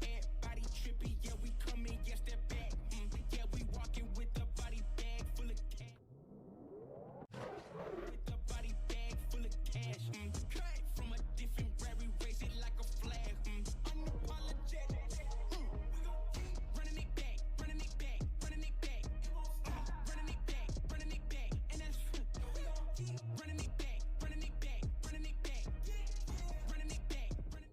Everybody trippy, yeah, we coming, yes, they're back. Yeah, we walking with the body bag full of cash. With the body bag full of cash. Cut from a different where we raise it like a flag. Unapologetic. We gon' keep running it back, running it back, running it back. It won't stop. Running it back, running it back. And that's we gon' keep running it back, running it back, running it back. Running it back, running.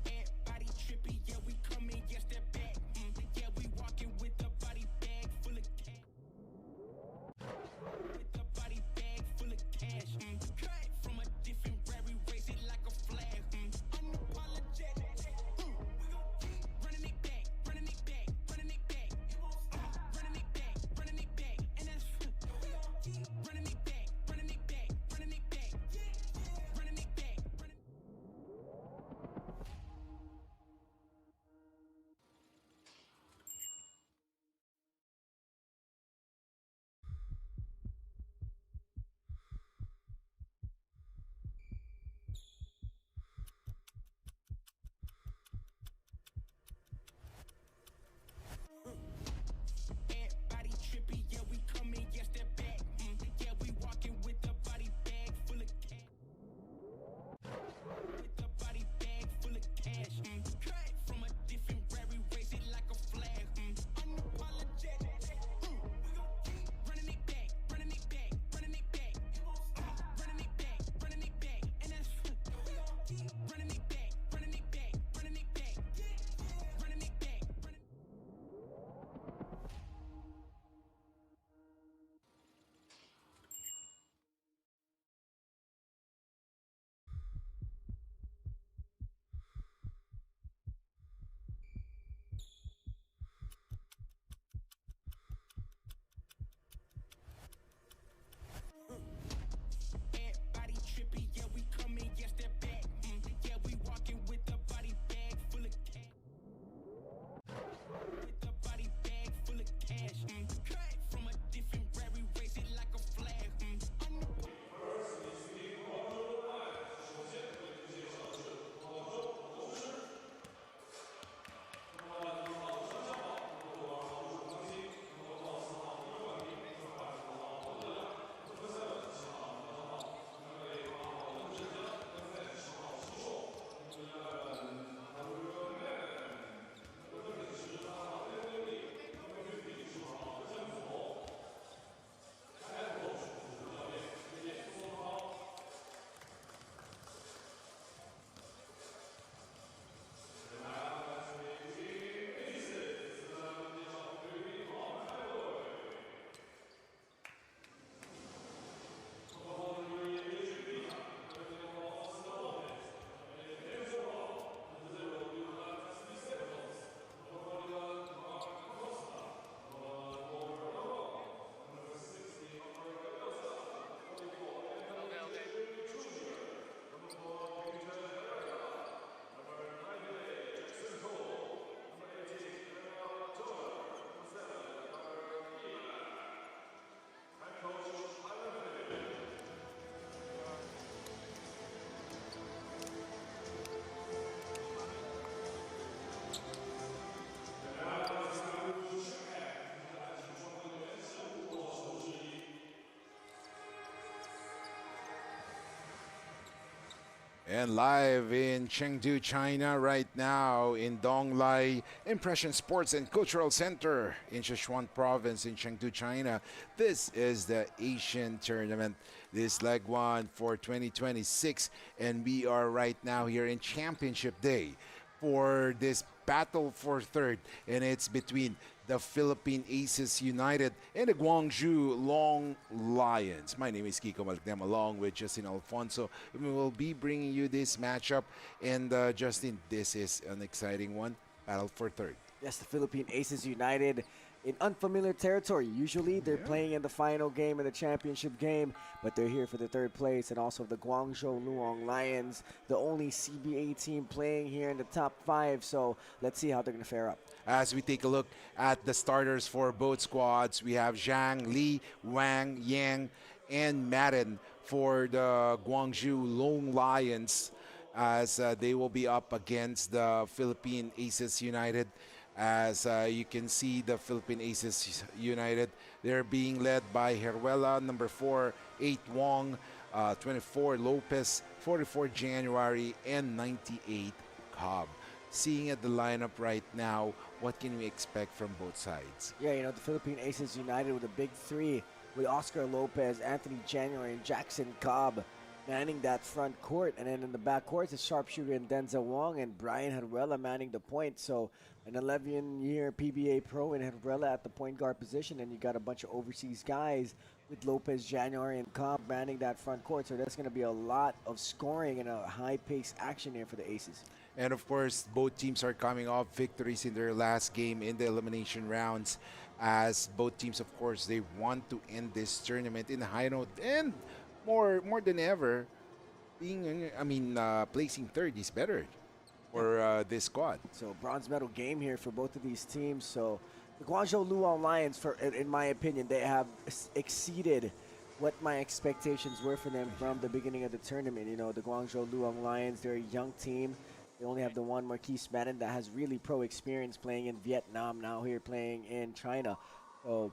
Everybody trippy, yeah, we coming, yes, they're back. Yeah, we walking with the body bag full of cash. With the body bag full of cash. Cut from a different where we raise it like a flag. Unapologetic. We gon' keep running it back, running it back, running it back. It won't stop. Running it back, running it back. And that's we gon' keep running it back, running it back, running it back. Running it back, running. Everybody trippy, yeah, we coming, yes, they're back. Yeah, we walking with the body bag full of cash. With the body bag full of cash. Cut from a different where we raise it like a flag. Unapologetic. We gon' keep running it back, running it back, running it back. It won't stop. Running it back, running it back. And that's we gon' keep running it back, running it back, running it back. Running it back, running. Everybody trippy, yeah, we coming, yes, they're back. Yeah, And live in Chengdu, China, right now in Donglai Impression Sports and Cultural Center in Sichuan Province in Chengdu, China. This is the Asian Tournament. This leg one for 2026, and we are right now here in Championship Day for this battle for third, and it's between the Philippine Aces United and the Guangzhou Loong Lions. My name is Kiko Malagdem, along with Justin Alfonso. We will be bringing you this matchup, and Justin, this is an exciting one. Battle for third. Yes, the Philippine Aces United in unfamiliar territory. Usually they're playing in the final game of the championship game, but they're here for the third place. And also the Guangzhou Loong Lions, the only CBA team playing here in the top 5. So let's see how they're going to fare up. As we take a look at the starters for both squads, we have Zhang, Li, Wang, Yang, and Madden for the Guangzhou Loong Lions, as they will be up against the Philippine Aces United. As you can see, the Philippine Aces United, they're being led by Heruela, number 4, 8 Wong, 24 Lopez, 44 January, and 98 Cobb. Seeing at the lineup right now, what can we expect from both sides? Yeah, you know, the Philippine Aces United with a big 3 with Oscar Lopez, Anthony January, and Jackson Cobb manning that front court. And then in the back court, it's sharpshooter and Denzel Wong and Brian Heruela manning the point. So an 11-year PBA pro in Heruela at the point guard position, and you got a bunch of overseas guys with Lopez, January, and Cobb manning that front court. So there's going to be a lot of scoring and a high-paced action here for the Aces. And of course, both teams are coming off victories in their last game in the elimination rounds, as both teams, of course, they want to end this tournament in a high note, and more than ever, placing third is better for this squad. So bronze medal game here for both of these teams. So the Guangzhou Loong Lions, in my opinion, they have exceeded what my expectations were for them from the beginning of the tournament. You know, the Guangzhou Loong Lions, they're a young team. They only have the one Marquise Madden that has really pro experience playing in Vietnam, now here playing in China. So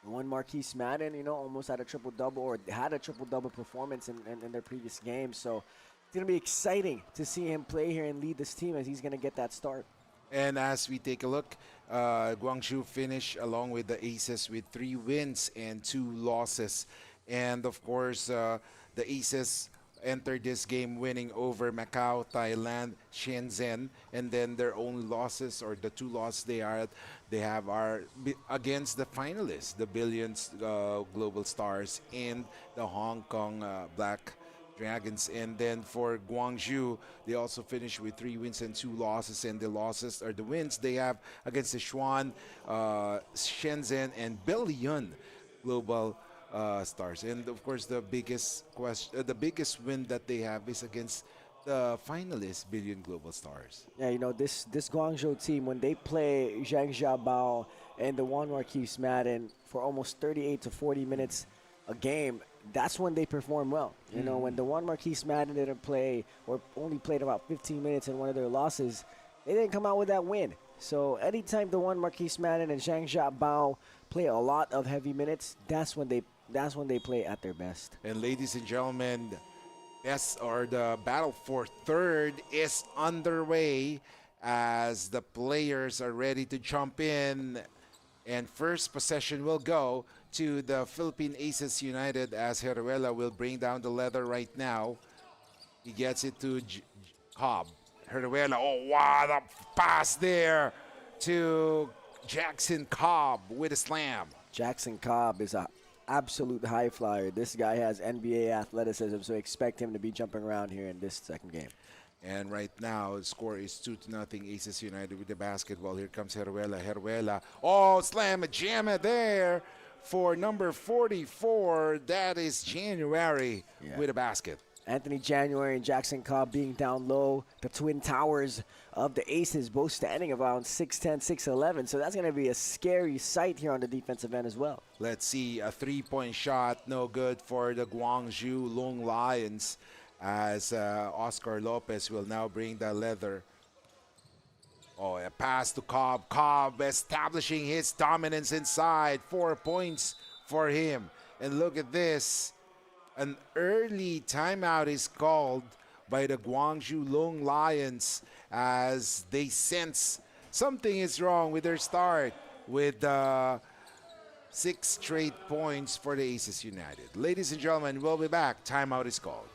the one Marquise Madden, you know, almost had a triple-double, or had a triple-double performance in their previous game. So it's going to be exciting to see him play here and lead this team, as he's going to get that start. And as we take a look, Guangzhou finished along with the Aces with 3 wins and 2 losses. And of course, the Aces entered this game winning over Macau, Thailand, Shenzhen, and then their only losses, or the 2 losses they have are against the finalists, the Billions Global Stars and the Hong Kong Black Dragons. And then for Guangzhou, they also finished with 3 wins and 2 losses, and the losses, or the wins, they have against the Sichuan, Shenzhen, and Billion Global Stars. And of course, the biggest win that they have is against the finalists, Billion Global Stars. Yeah, you know, this Guangzhou team, when they play Zhang Xiaobao and the one Marquise Madden for almost 38 to 40 minutes a game, that's when they perform well. You know, when the one Marquise Madden didn't play, or only played about 15 minutes in one of their losses, they didn't come out with that win. So anytime the one Marquise Madden and Zhang Xiaobao play a lot of heavy minutes, that's when they play at their best. And ladies and gentlemen, the battle for third is underway, as the players are ready to jump in. And first possession will go to the Philippine Aces United, as Heruela will bring down the leather right now. He gets it to Cobb. Heruela, oh wow, the pass there to Jackson Cobb with a slam. Jackson Cobb is a absolute high flyer. This guy has NBA athleticism, so expect him to be jumping around here in this second game. And right now, the score is 2-0, Aces United with the basketball. Here comes Heruela. Heruela, oh, slam a jammer there for number 44. That is January with a basket. Anthony January and Jackson Cobb being down low. The twin towers of the Aces, both standing around 6'10", 6'11". So that's going to be a scary sight here on the defensive end as well. Let's see, a 3-point shot, no good for the Guangzhou Loong Lions, as Oscar Lopez will now bring the leather. Oh, a pass to Cobb. Cobb establishing his dominance inside. 4 points for him. And look at this. An early timeout is called by the Guangzhou Loong Lions as they sense something is wrong with their start with 6 straight points for the Aces United. Ladies and gentlemen, we'll be back. Timeout is called.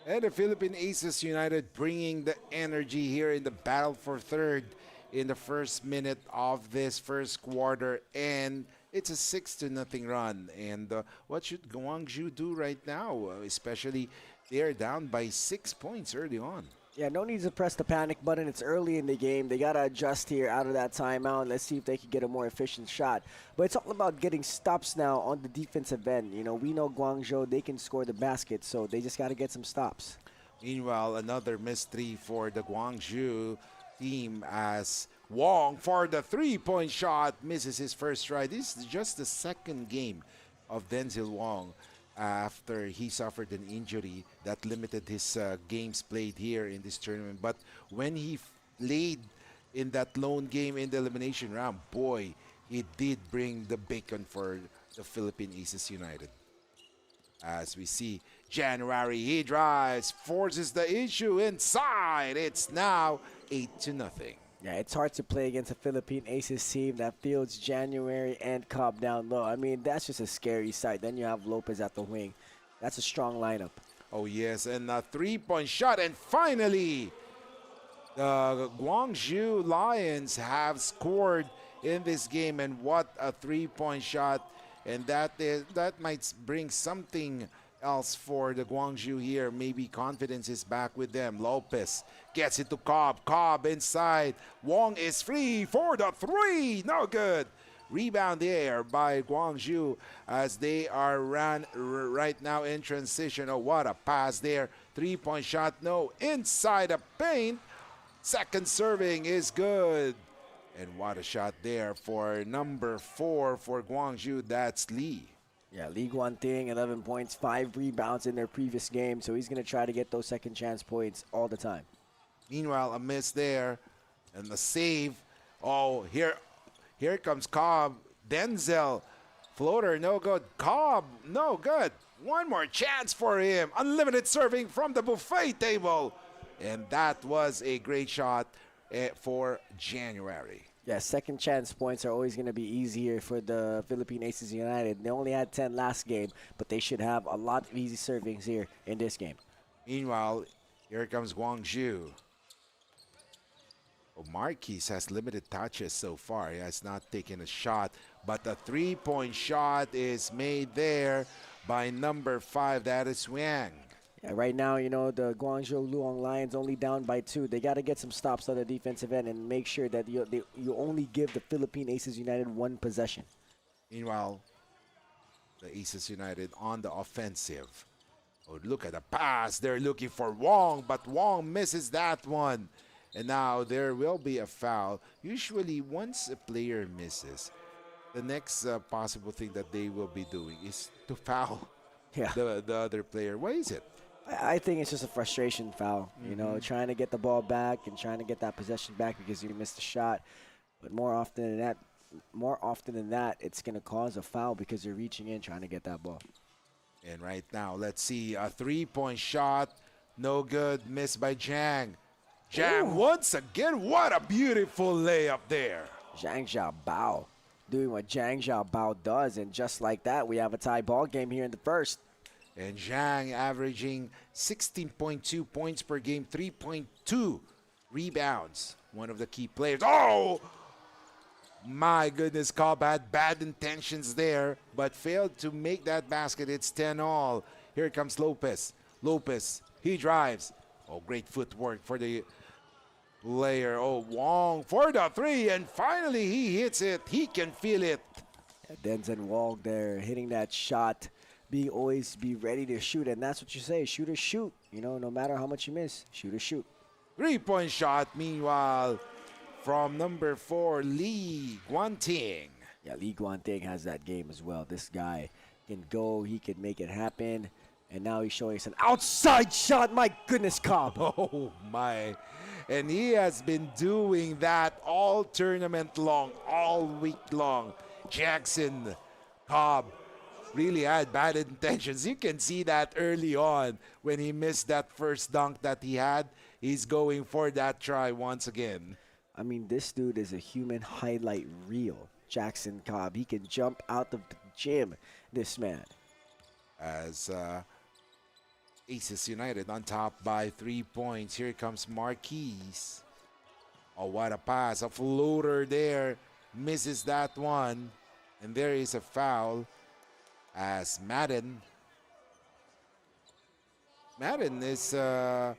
And the Philippine Aces United bringing the energy here in the battle for third in the first minute of this first quarter. And it's a 6-0 run. And what should Guangzhou do right now? Especially they're down by 6 points early on. Yeah, no need to press the panic button. It's early in the game. They got to adjust here out of that timeout. Let's see if they can get a more efficient shot. But it's all about getting stops now on the defensive end. You know, we know Guangzhou, they can score the basket, so they just got to get some stops. Meanwhile, another missed three for the Guangzhou team as Wong for the three-point shot misses his first try. This is just the second game of Denzel Wong after he suffered an injury that limited his games played here in this tournament. But when he played in that lone game in the elimination round, boy, he did bring the bacon for the Philippine Aces United. As we see, January, he drives, forces the issue inside. It's now 8-0. Yeah, it's hard to play against a Philippine Aces team that fields January and Cobb down low. I mean, that's just a scary sight. Then you have Lopez at the wing. That's a strong lineup. Oh, yes, and a three-point shot. And finally, the Guangzhou Lions have scored in this game. And what a three-point shot. And that might bring something else for the Guangzhou here. Maybe confidence is back with them. Lopez gets it to Cobb. Cobb inside. Wong is free for the three. No good. Rebound there by Guangzhou as they are ran right now in transition. Oh, what a pass there. Three-point shot. No. Inside the paint. Second serving is good. And what a shot there for number 4 for Guangzhou. That's Lee. Yeah, League One thing, 11 points, 5 rebounds in their previous game. So he's going to try to get those second chance points all the time. Meanwhile, a miss there and the save. Oh, here comes Cobb. Denzel, floater, no good. Cobb, no good. One more chance for him. Unlimited serving from the buffet table. And that was a great shot for January. Yeah, second chance points are always going to be easier for the Philippine Aces United. They only had 10 last game, but they should have a lot of easy servings here in this game. Meanwhile, here comes Guangzhou. Oh, Marquis has limited touches so far. He has not taken a shot, but the three-point shot is made there by number 5. That is Wang. Yeah, right now, you know, the Guangzhou Loong Lions only down by 2. They got to get some stops on the defensive end and make sure that you only give the Philippine Aces United one possession. Meanwhile, the Aces United on the offensive. Oh, look at the pass. They're looking for Wong, but Wong misses that one. And now there will be a foul. Usually, once a player misses, the next possible thing that they will be doing is to foul the other player. Why is it? I think it's just a frustration foul, you know, trying to get the ball back and trying to get that possession back because you missed a shot. But more often than that, it's going to cause a foul because you're reaching in trying to get that ball. And right now, let's see, a three-point shot, no good, missed by Zhang. Zhang once again, what a beautiful layup there. Zhang Xiaobao doing what Zhang Xiaobao does, and just like that, we have a tie ball game here in the first. And Zhang averaging 16.2 points per game, 3.2 rebounds. One of the key players. Oh! My goodness, Cobb had bad intentions there, but failed to make that basket. It's 10-all. Here comes Lopez. Lopez, he drives. Oh, great footwork for the player. Oh, Wong for the three, and finally he hits it. He can feel it. Denzen Wong there hitting that shot, always be ready to shoot, and that's what you say, shoot or shoot. You know, no matter how much you miss, shoot or shoot. 3-point shot, meanwhile, from number 4, Lee Guanting. Yeah, Lee Guanting has that game as well. This guy can go, he can make it happen, and now he's showing us an outside shot. My goodness, Cobb. Oh my. And he has been doing that all tournament long, all week long. Jackson Cobb really had bad intentions. You can see that early on when he missed that first dunk that he had. He's going for that try once again. I mean, this dude is a human highlight reel. Jackson Cobb, he can jump out of the gym, this man. As Aces United on top by 3 points. Here comes Marquise. Oh, what a pass. A floater there. Misses that one. And there is a foul as Madden is the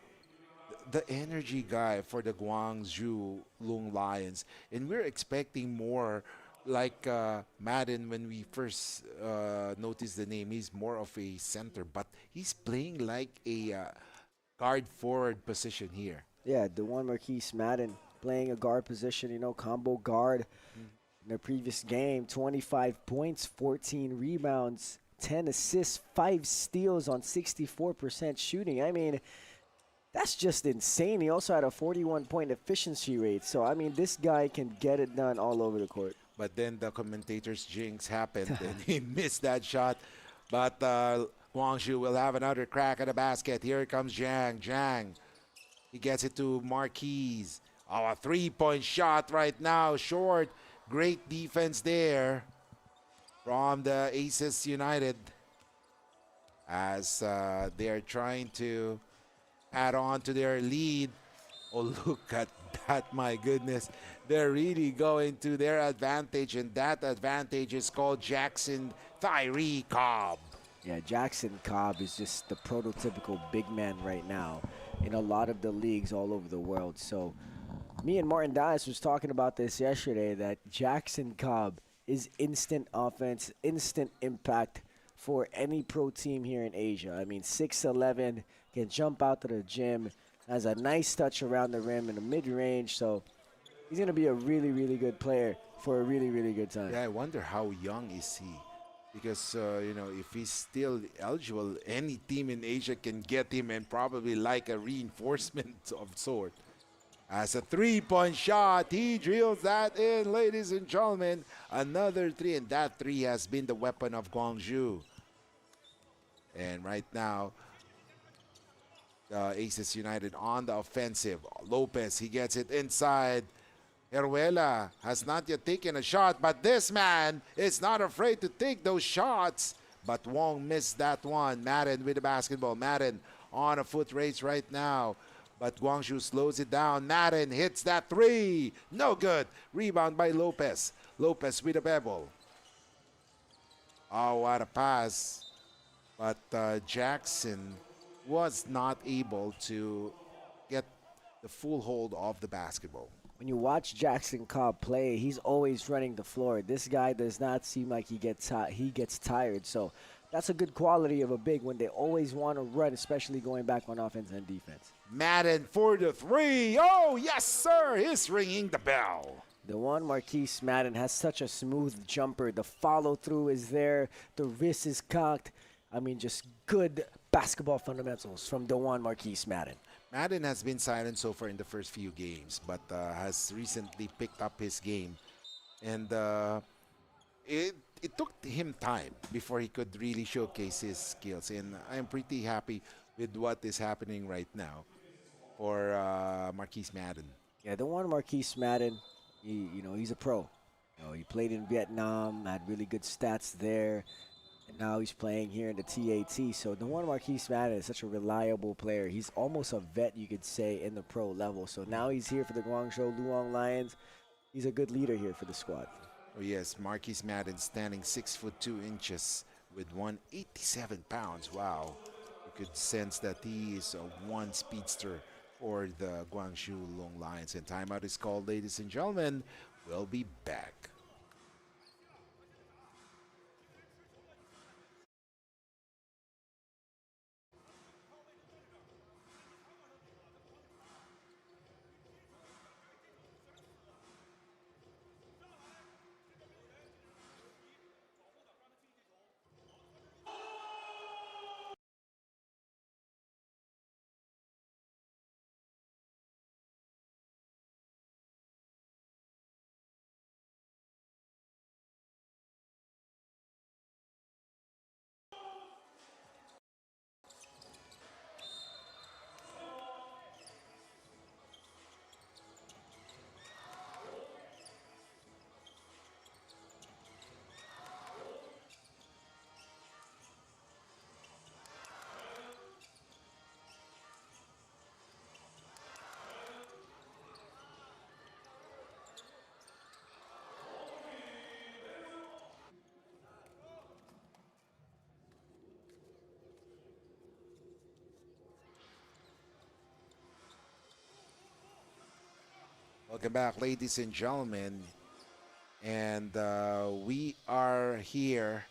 energy guy for the Guangzhou Loong Lions. And we're expecting more like Madden when we first noticed the name. He's more of a center, but he's playing like a guard forward position here. Yeah, the one Marquise Madden playing a guard position, you know, combo guard. In the previous game, 25 points, 14 rebounds, 10 assists, 5 steals on 64% shooting. I mean, that's just insane. He also had a 41-point efficiency rate. So, I mean, this guy can get it done all over the court. But then the commentator's jinx happened and he missed that shot. But Guangzhou will have another crack at the basket. Here comes Zhang. Zhang, he gets it to Marquise. Oh, a 3-point shot right now, short. Great defense there from the Aces United as they are trying to add on to their lead. Oh, look at that, my goodness. They're really going to their advantage, and that advantage is called Jackson Tyree Cobb. Yeah, Jackson Cobb is just the prototypical big man right now in a lot of the leagues all over the world. So me and Martin Dias was talking about this yesterday, that Jackson Cobb is instant offense, instant impact for any pro team here in Asia. I mean, 6'11", can jump out to the gym, has a nice touch around the rim in the mid-range. So he's going to be a really, really good player for a really, really good time. Yeah, I wonder how young is he? Because, you know, if he's still eligible, any team in Asia can get him and probably like a reinforcement of sort. As a 3-point shot, he drills that in, ladies and gentlemen. Another 3, and that 3 has been the weapon of Guangzhou. And right now, the Aces United on the offensive. Lopez, he gets it inside. Heruela has not yet taken a shot, but this man is not afraid to take those shots. But Wong missed that one. Madden with the basketball. Madden on a foot race right now. But Guangzhou slows it down. Madden hits that 3. No good. Rebound by Lopez. Lopez with a pebble. Oh, what a pass. But Jackson was not able to get the full hold of the basketball. When you watch Jackson Cobb play, he's always running the floor. This guy does not seem like he gets tired. So that's a good quality of a big when they always want to run, especially going back on offense and defense. Madden for the 3. Oh, yes, sir. He's ringing the bell. The one Marquise Madden has such a smooth jumper. The follow-through is there. The wrist is cocked. I mean, just good basketball fundamentals from the one Marquise Madden. Madden has been silent so far in the first few games, but has recently picked up his game. And it took him time before he could really showcase his skills. And I'm pretty happy with what is happening right now for Marquise Madden. Yeah, the one Marquise Madden, he's a pro. He played in Vietnam, had really good stats there. And now he's playing here in the TAT. So the one Marquise Madden is such a reliable player. He's almost a vet, you could say, in the pro level. So now he's here for the Guangzhou Loong Lions. He's a good leader here for the squad. Oh yes, Marquise Madden standing 6'2" with 187 pounds. Wow. You could sense that he is one speedster for the Guangzhou Loong Lions. And timeout is called, ladies and gentlemen. We'll be back. Welcome back, ladies and gentlemen. And we are here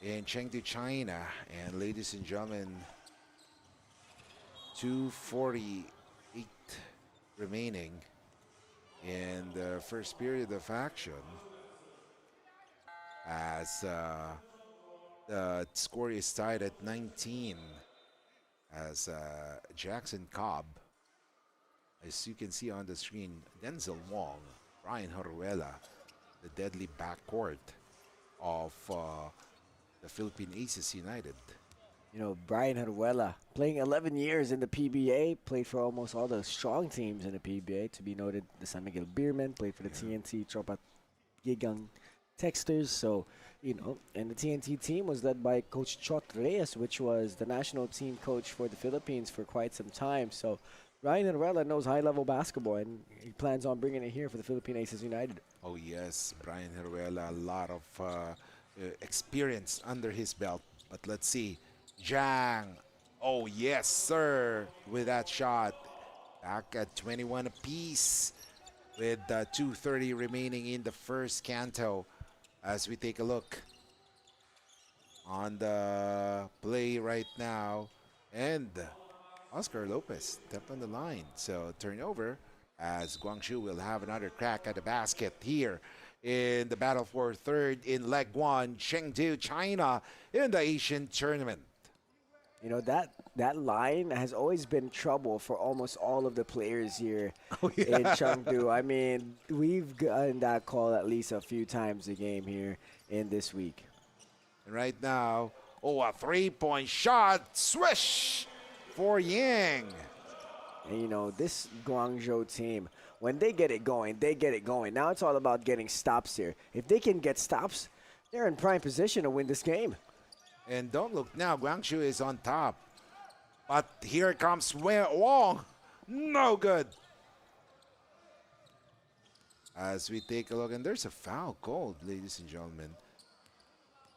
in Chengdu, China. And ladies and gentlemen, 2:48 remaining in the first period of action as the score is tied at 19 as Jackson Cobb, as you can see on the screen, Denzel Wong, Brian Horuela, the deadly backcourt of the Philippine Aces United. You know, Brian Haruela, playing 11 years in the PBA, played for almost all the strong teams in the PBA. To be noted, the San Miguel Beermen, played for the TNT Tropa Gigang Texters. So, you know, and the TNT team was led by Coach Chot Reyes, which was the national team coach for the Philippines for quite some time. So, Brian Haruela knows high-level basketball, and he plans on bringing it here for the Philippine Aces United. Oh yes, Brian Heruela, a lot of experience under his belt. But let's see, Jang. Oh yes, sir, with that shot. Back at 21 apiece with 2:30 remaining in the first canto. As we take a look on the play right now, and Oscar Lopez stepped on the line. So turnover as Guangzhou will have another crack at the basket here in the battle for third in leg one, Chengdu, China in the Asian tournament. You know, that line has always been trouble for almost all of the players here in Chengdu. I mean, we've gotten that call at least a few times a game here in this week. And right now, oh, a three-point shot, swish for Yang. And, you know, this Guangzhou team, when they get it going, they get it going. Now it's all about getting stops here. If they can get stops, they're in prime position to win this game. And don't look now, Guangzhou is on top. But here comes Wong. No good. As we take a look, and there's a foul called, ladies and gentlemen.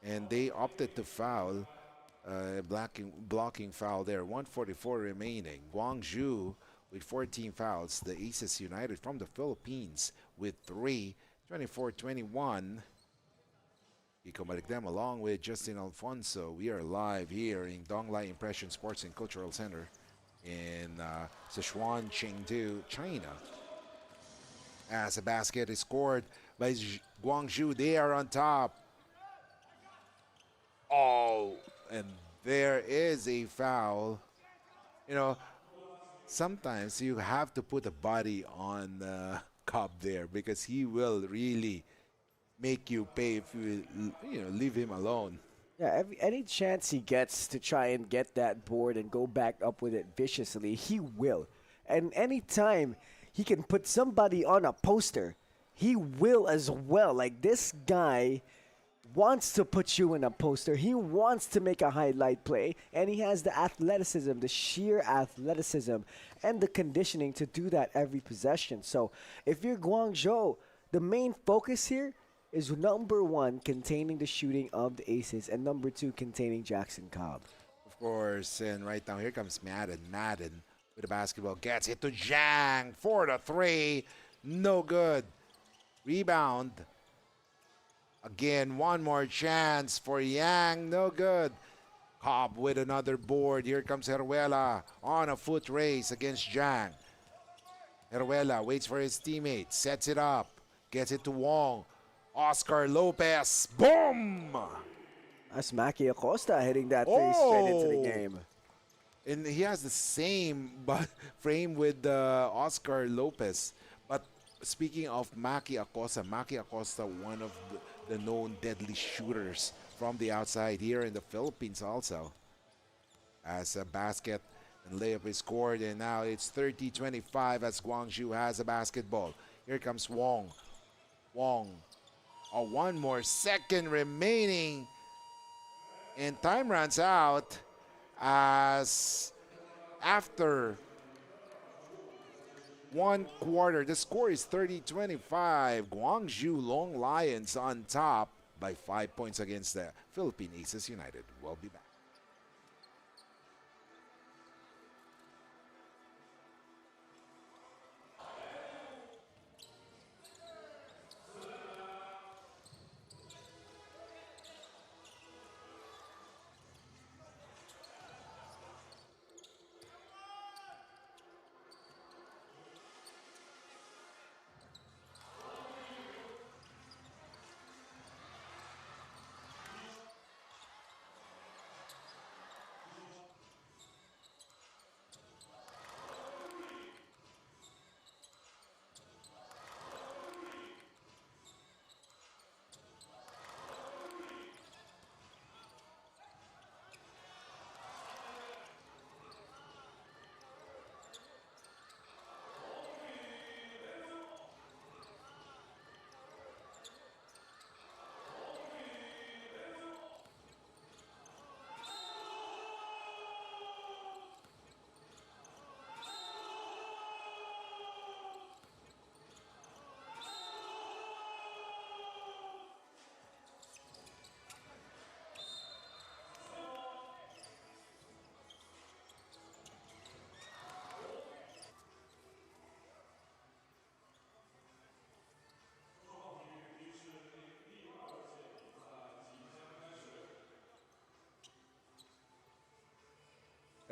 And they opted to foul, blocking foul there. 144 remaining. Guangzhou with 14 fouls. The Aces United from the Philippines with 3, 24-21. Iko Malikdem along with Justin Alfonso. We are live here in Donglai Impression Sports and Cultural Center in Sichuan, Chengdu, China. As a basket is scored by Guangzhou, they are on top. Oh, and there is a foul. You know, sometimes you have to put a body on Cobb there because he will really make you pay if you leave him alone. Yeah, any chance he gets to try and get that board and go back up with it viciously, he will. And anytime he can put somebody on a poster, he will as well. Like, this guy wants to put you in a poster. He wants to make a highlight play, and he has the athleticism, the sheer athleticism, and the conditioning to do that every possession. So if you're Guangzhou, the main focus here is number one, containing the shooting of the Aces, and number two, containing Jackson Cobb. Of course. And right now, here comes Madden. Madden with the basketball. Gets it to Zhang for the three. No good. Rebound. Again, one more chance for Yang. No good. Cobb with another board. Here comes Heruela on a foot race against Zhang. Heruela waits for his teammate. Sets it up. Gets it to Wong. Oscar Lopez. Boom! That's Maki Acosta hitting that three straight into the game. And he has the same frame with Oscar Lopez. But speaking of Maki Acosta, one of the known deadly shooters from the outside here in the Philippines also. As a basket and layup is scored, and now it's 30-25 as Guangzhou has a basketball. Here comes Wong. Wong. Oh, one more second remaining. And time runs out as after one quarter, the score is 30-25. Guangzhou Loong Lions on top by 5 points against the Philippine Aces United. We'll be back.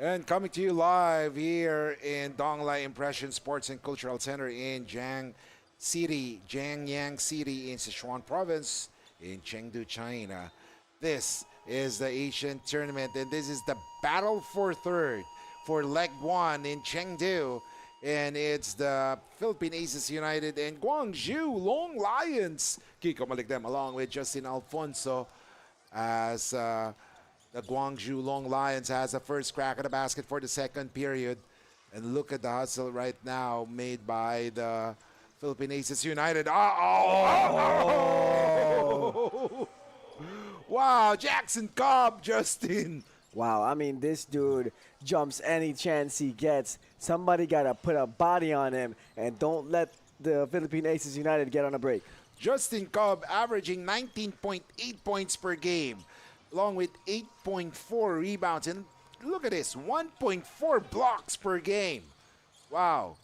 And coming to you live here in Donglai Impression Sports and Cultural Center in Jiangyang City in Sichuan Province in Chengdu, China. This is the Asian Tournament, and this is the battle for third for Leg 1 in Chengdu. And it's the Philippine Aces United and Guangzhou Loong Lions. Kiko Malikdem along with Justin Alfonso as the Guangzhou Loong Lions has a first crack at the basket for the second period. And look at the hustle right now made by the Philippine Aces United. Oh! Wow, Jackson Cobb, Justin. Wow, I mean, this dude jumps any chance he gets. Somebody got to put a body on him, and don't let the Philippine Aces United get on a break. Justin Cobb averaging 19.8 points per game, along with 8.4 rebounds. And look at this, 1.4 blocks per game. Wow.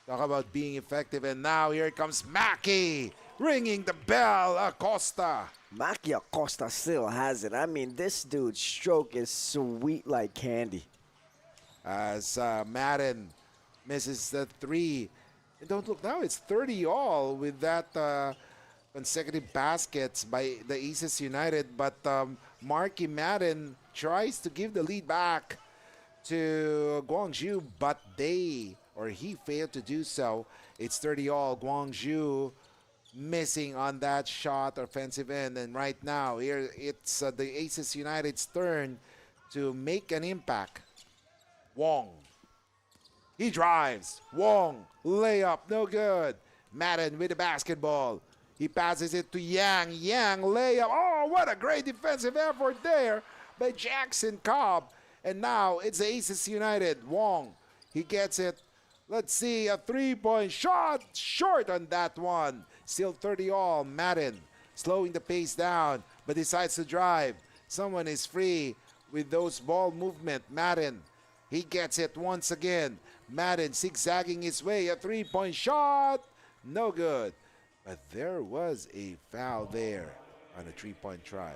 Talk about being effective. And now here comes Maki, ringing the bell, Acosta. Maki Acosta still has it. I mean, this dude's stroke is sweet like candy. As Madden misses the three. And don't look now, it's 30 all with that consecutive baskets by the Aces United. But Marky Madden tries to give the lead back to Guangzhou, but he failed to do so. It's 30 all. Guangzhou missing on that shot, offensive end. And right now, here it's the Aces United's turn to make an impact. Wong. He drives. Wong. Layup. No good. Madden with the basketball. He passes it to Yang. Yang layup. Oh, what a great defensive effort there by Jackson Cobb. And now it's the Aces United. Wong. He gets it. Let's see, a three-point shot. Short on that one. Still 30 all. Madden slowing the pace down, but decides to drive. Someone is free. with those ball movement. Madden, he gets it once again. Madden zigzagging his way, a three-point shot, no good. But there was a foul there on a three-point try.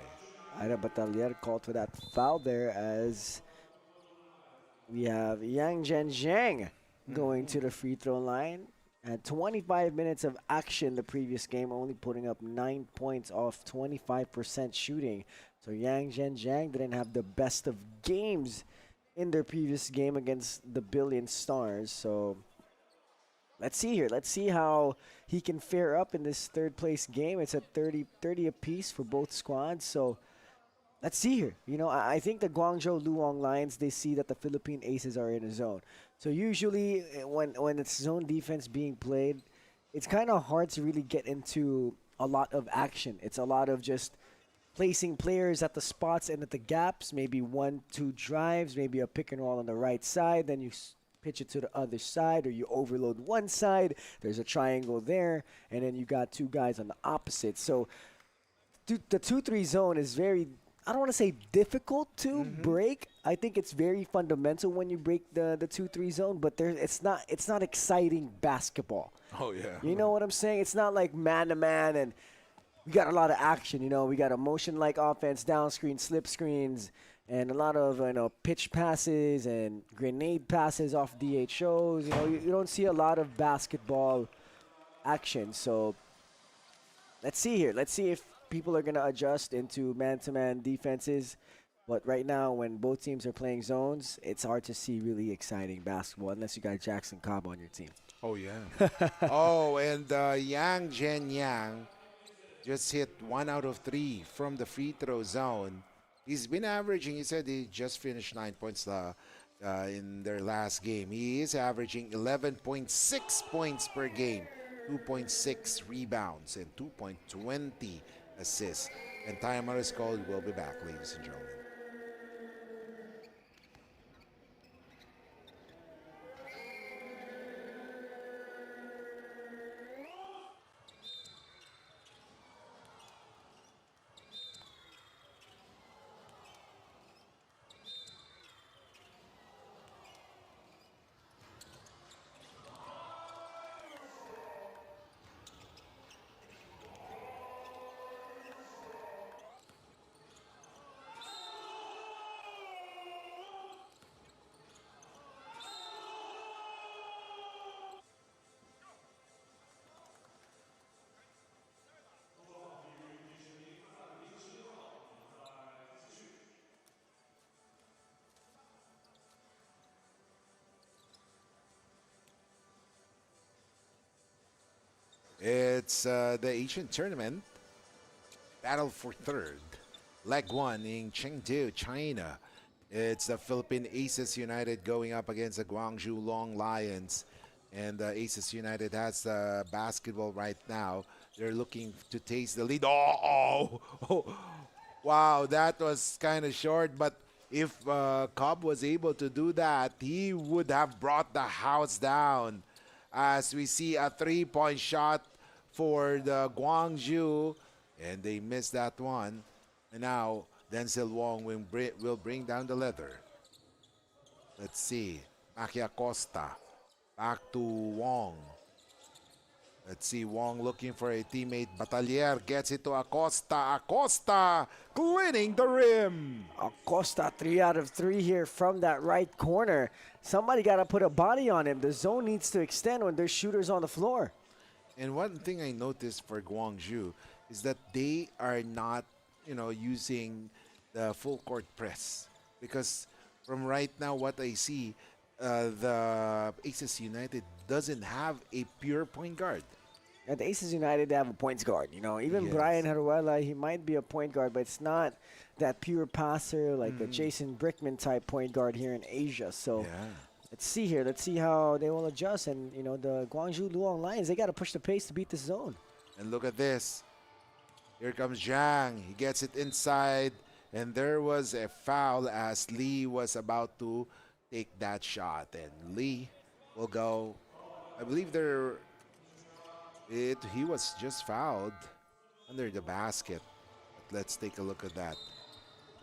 Ira Batalier called for that foul there as we have Yang Zhenjiang going to the free throw line. Had 25 minutes of action the previous game, only putting up 9 points off 25% shooting. So Yang Zhenjiang didn't have the best of games in their previous game against the Billion Stars. So let's see here. Let's see how he can fare up in this third place game. It's at 30 apiece for both squads. So let's see here. You know, I think the Guangzhou Loong Lions, they see that the Philippine Aces are in a zone. So usually when it's zone defense being played, it's kind of hard to really get into a lot of action. It's a lot of just placing players at the spots and at the gaps, maybe 1-2 drives, maybe a pick and roll on the right side, then you pitch it to the other side, or you overload one side, there's a triangle there, and then you got two guys on the opposite. So the 2-3 zone is very, I don't want to say difficult to break. I think it's very fundamental when you break the 2-3 zone, but it's not exciting basketball. Oh, yeah. You know what I'm saying? It's not like man-to-man, and we got a lot of action. You know, we got a motion-like offense, down screen, slip screens, and a lot of pitch passes and grenade passes off DHOs. You know, you don't see a lot of basketball action. So let's see here. Let's see if people are going to adjust into man-to-man defenses. But right now, when both teams are playing zones, it's hard to see really exciting basketball unless you got Jackson Cobb on your team. Oh, yeah. Oh, and Yang Zhenyang just hit 1 out of 3 from the free throw zone. He's been averaging, he said he just finished 9 points in their last game. He is averaging 11.6 points per game, 2.6 rebounds, and 2.20 assists. And timeout is called. We'll be back, ladies and gentlemen. It's the Asian tournament, battle for third, leg 1 in Chengdu, China. It's the Philippine Aces United going up against the Guangzhou Loong Lions. And Aces United has the basketball right now. They're looking to taste the lead. Oh. Wow, that was kind of short. But if Cobb was able to do that, he would have brought the house down. As we see a three-point shot for the Guangzhou, and they missed that one. And now Denzel Wong will bring down the leather. Let's see. Maki Acosta. Back to Wong. Let's see. Wong looking for a teammate. Batalier gets it to Acosta. Acosta cleaning the rim. Acosta, 3 out of 3 here from that right corner. Somebody got to put a body on him. The zone needs to extend when there's shooters on the floor. And one thing I noticed for Guangzhou is that they are not, using the full court press. Because from right now, what I see, the Aces United doesn't have a pure point guard. At the Aces United, they have a points guard. Even Yes. Brian Haruela, he might be a point guard, but it's not that pure passer like a Jason Brickman type point guard here in Asia. So Yeah. let's see here. Let's see how they will adjust. And, the Guangzhou Loong Lions, they got to push the pace to beat the zone. And look at this. Here comes Zhang. He gets it inside. And there was a foul as Lee was about to take that shot. And Lee will go. I believe he was just fouled under the basket. But let's take a look at that.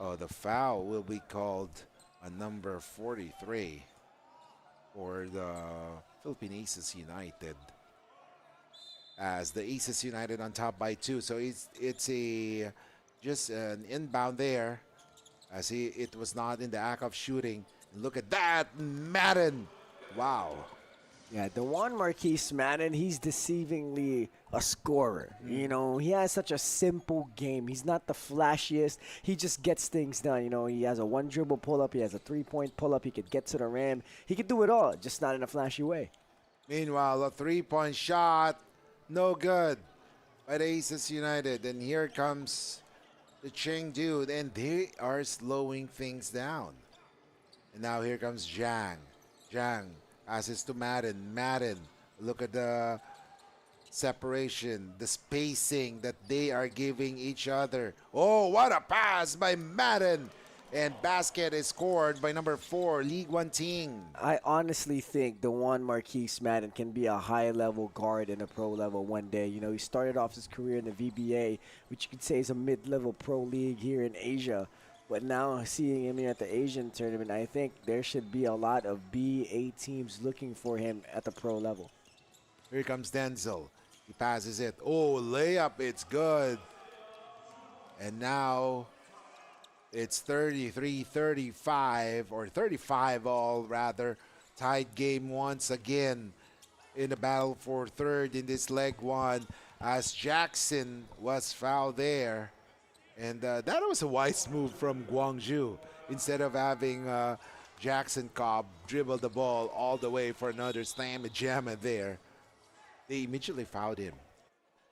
Oh, the foul will be called a number 43 for the Philippine Aces United. As the Aces United on top by 2. So it's a just an inbound there as it was not in the act of shooting. Look at that, Madden. Wow. Yeah, the Juan Marquise Madden, he's deceivingly a scorer. You know, he has such a simple game. He's not the flashiest. He just gets things done. You know, he has a one dribble pull up. He has a 3-point pull up. He could get to the rim. He could do it all, just not in a flashy way. Meanwhile, a 3-point shot, no good by the Aces United. And here comes the CHENGDU, and they are slowing things down. And now here comes Zhang. Zhang passes to Madden. Madden, look at the separation, the spacing that they are giving each other. Oh, what a pass by Madden! And basket is scored by number 4, League One Ting. I honestly think the Juan Marquise Madden can be a high-level guard in a pro level one day. You know, he started off his career in the VBA, which you could say is a mid-level pro league here in Asia. But now seeing him here at the Asian tournament, I think there should be a lot of BA teams looking for him at the pro level. Here comes Denzel. He passes it. Oh, layup, it's good. And now it's 33-35, or 35 all rather. Tied game once again in the battle for third in this leg one as Jackson was fouled there. And that was a wise move from Guangzhou. Instead of having Jackson Cobb dribble the ball all the way for another slam and jam it there, they immediately fouled him.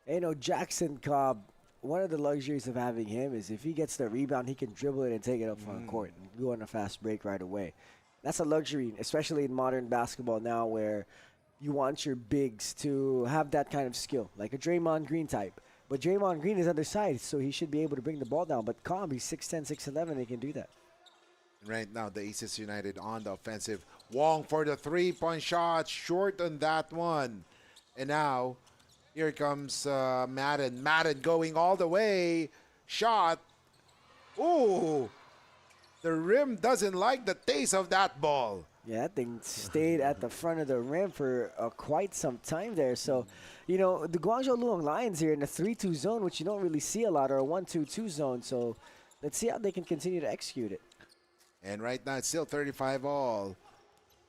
You know, Jackson Cobb, one of the luxuries of having him is if he gets the rebound, he can dribble it and take it up front court and go on a fast break right away. That's a luxury, especially in modern basketball now where you want your bigs to have that kind of skill, like a Draymond Green type. But Draymond Green is undersized, so he should be able to bring the ball down. But Cobb, he's 6'10", 6'11", he can do that. Right now, the Aces United on the offensive. Wong for the three-point shot, short on that one. And now, here comes Madden. Madden going all the way. Shot. Ooh, the rim doesn't like the taste of that ball. Yeah, that thing stayed at the front of the rim for quite some time there. So, you know, the Guangzhou Loong Lions here in a 3-2 zone, which you don't really see a lot, or a 1-2-2 zone. So let's see how they can continue to execute it. And right now, it's still 35 all.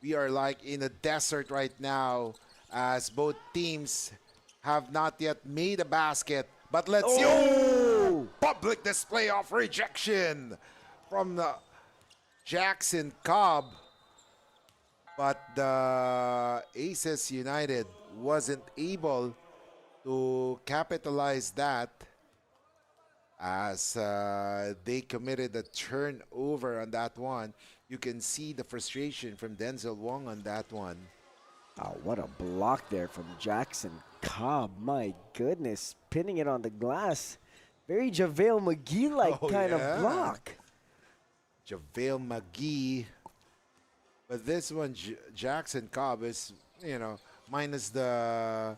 We are like in a desert right now as both teams have not yet made a basket. But let's see. Oh! Public display of rejection from the Jackson Cobb. But the Aces United wasn't able to capitalize that as they committed a turnover on that one. You can see the frustration from Denzel Wong on that one. Oh, what a block there from Jackson Cobb. My goodness, pinning it on the glass. Very JaVale McGee-like kind of block. JaVale McGee. But this one, Jackson Cobb is, you know, minus the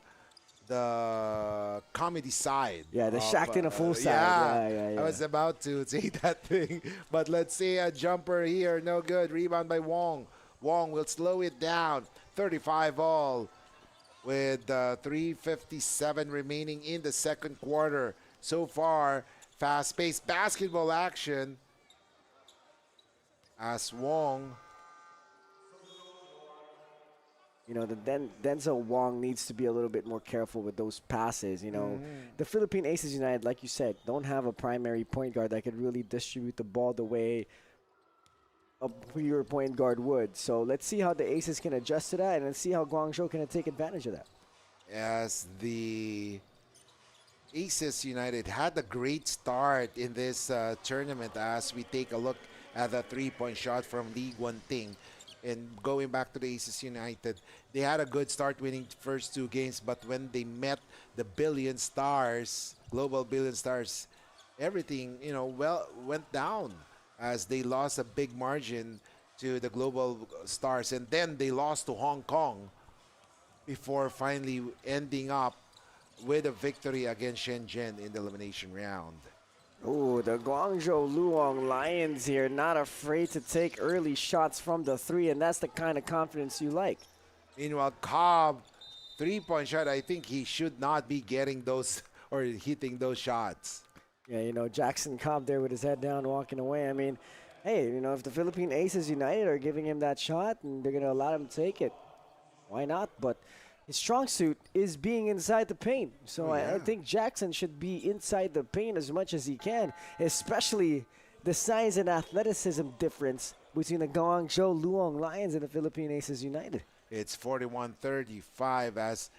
comedy side. Yeah, the Shaq in a full side. Yeah. I was about to say that thing. But let's see a jumper here. No good. Rebound by Wong. Wong will slow it down. 35 all with 3:57 remaining in the second quarter. So far, fast-paced basketball action as Wong. You know, Denzel Wong needs to be a little bit more careful with those passes. You know, the Philippine Aces United, like you said, don't have a primary point guard that could really distribute the ball the way a pure point guard would. So let's see how the Aces can adjust to that, and let's see how Guangzhou can take advantage of that. As the Aces United had a great start in this tournament as we take a look at the three-point shot from League One Ting. And going back to the Aces United, they had a good start winning first two games, but when they met the Billion Stars, Global Billion Stars, everything, you know, went down as they lost a big margin to the Global Stars, and then they lost to Hong Kong before finally ending up with a victory against Shenzhen in the elimination round. Ooh, the Guangzhou Loong Lions here, not afraid to take early shots from the three, and that's the kind of confidence you like. Meanwhile, Cobb, three-point shot, I think he should not be getting those or hitting those shots. Yeah, Jackson Cobb there with his head down, walking away. I mean, hey, if the Philippine Aces United are giving him that shot and they're going to allow him to take it, why not? But his strong suit is being inside the paint. So Oh, I yeah. think Jackson should be inside the paint as much as he can, especially the size and athleticism difference between the Guangzhou Loong Lions and the Philippine Aces United. It's 41-35 as,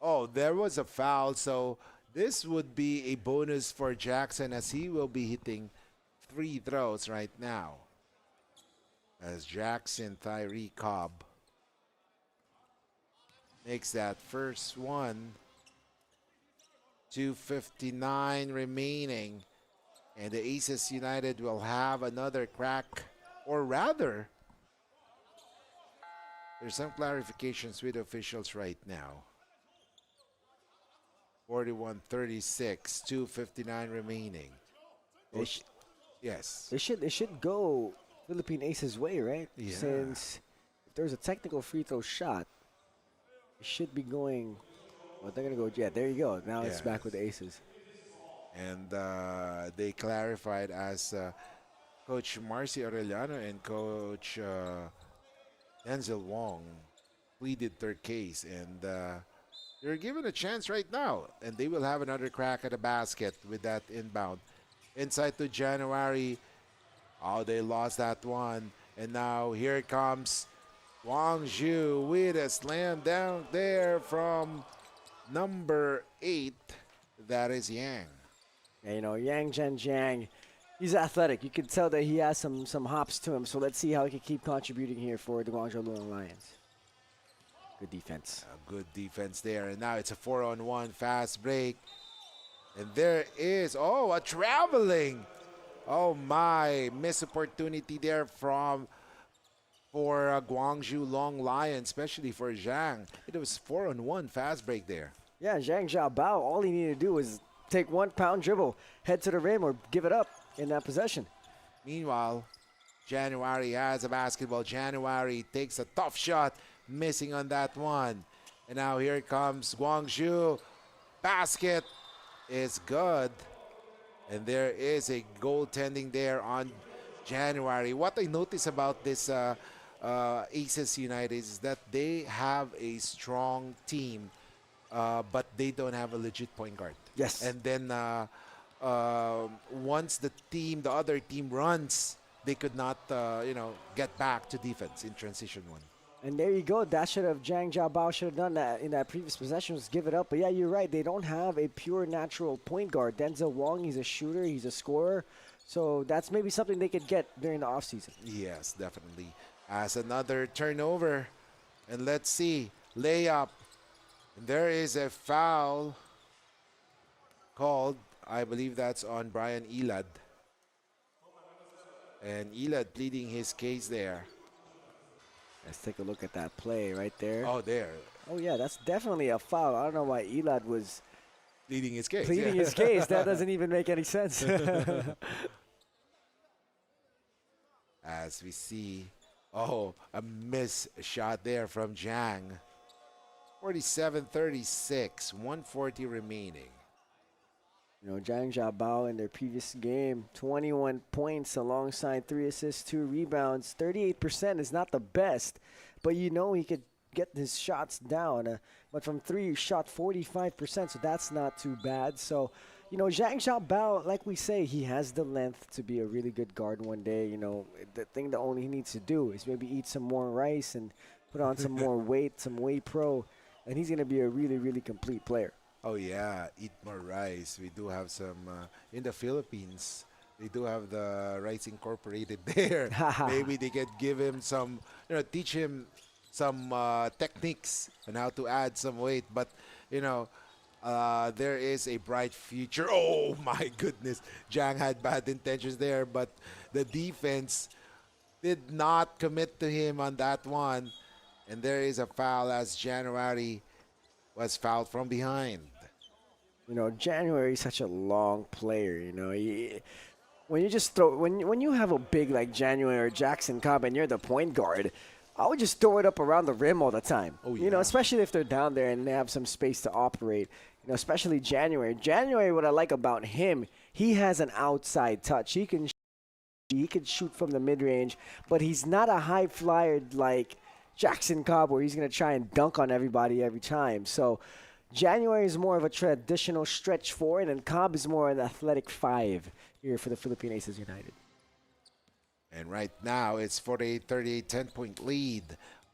oh, there was a foul. So this would be a bonus for Jackson as he will be hitting free throws right now. As Jackson Tyree Cobb makes that first one. 2:59 remaining. And the Aces United will have another crack. Or rather, there's some clarifications with officials right now. 41-36, 2:59 remaining. They sh- Yes. They should go Philippine Aces way, right? Yeah. Since if there's a technical free throw shot, it should be going. Well, they're gonna go. Yeah, there you go. Now it's back with the Aces. And they clarified as Coach Marcy Arellano and Coach Denzel Wong pleaded their case. And they're given a chance right now. And they will have another crack at the basket with that inbound. Inside to January. Oh, they lost that one. And now here comes Guangzhou with a slam down there from number 8. That is Yang. Yeah, Yang Zhenjiang, he's athletic. You can tell that he has some hops to him. So let's see how he can keep contributing here for the Guangzhou Loong Lions. Good defense. A good defense there. And now it's a 4-on-1 fast break. And there is, a traveling. Oh my, missed opportunity there for Guangzhou Loong Lions, especially for Zhang. It was 4-on-1 fast break there. Yeah, Zhang Xiaobao, all he needed to do was take 1 pound dribble, head to the rim, or give it up in that possession. Meanwhile, January has a basketball. January takes a tough shot, missing on that one. And now here comes Guangzhou. Basket is good. And there is a goaltending there on January. What I notice about this Aces United is that they have a strong team, but they don't have a legit point guard. Yes. And then once the other team runs, they could not, get back to defense in transition one. And there you go. That Zhang Jiabao should have done that in that previous possession, was give it up. But yeah, you're right. They don't have a pure natural point guard. Denzel Wong, he's a shooter, he's a scorer. So that's maybe something they could get during the offseason. Yes, definitely. As another turnover. And let's see. Layup. There is a foul called. I believe that's on Brian Elad. And Elad pleading his case there. Let's take a look at that play right there. Oh, there. Oh, yeah, that's definitely a foul. I don't know why Elad was Pleading his case. pleading his case. That doesn't even make any sense. As we see, a miss shot there from Zhang. 47-36, 140 remaining. Zhang Jiabao in their previous game, 21 points alongside 3 assists, 2 rebounds. 38% is not the best, but he could get his shots down. But from 3, he shot 45%, so that's not too bad. So, Zhang Jiabao, like we say, he has the length to be a really good guard one day. The thing that only he needs to do is maybe eat some more rice and put on some more weight, some whey pro, and he's going to be a really, really complete player. Oh yeah, eat more rice. We do have some in the Philippines. They do have the rice incorporated there. Maybe they could give him some, teach him some techniques on how to add some weight. But there is a bright future. Oh my goodness, Zhang had bad intentions there, but the defense did not commit to him on that one. And there is a foul as January was fouled from behind. You know, January is such a long player. You know, when you just throw when you have a big like January or Jackson Cobb and you're the point guard, I would just throw it up around the rim all the time. Oh You know, yeah. especially if they're down there and they have some space to operate. You know, especially January. January, what I like about him, he has an outside touch. He can shoot from the mid range, but he's not a high flyer like Jackson Cobb, where he's gonna try and dunk on everybody every time. So January is more of a traditional stretch forward, and Cobb is more an athletic five here for the Philippine Aces United. And right now it's 48-38, 10-point lead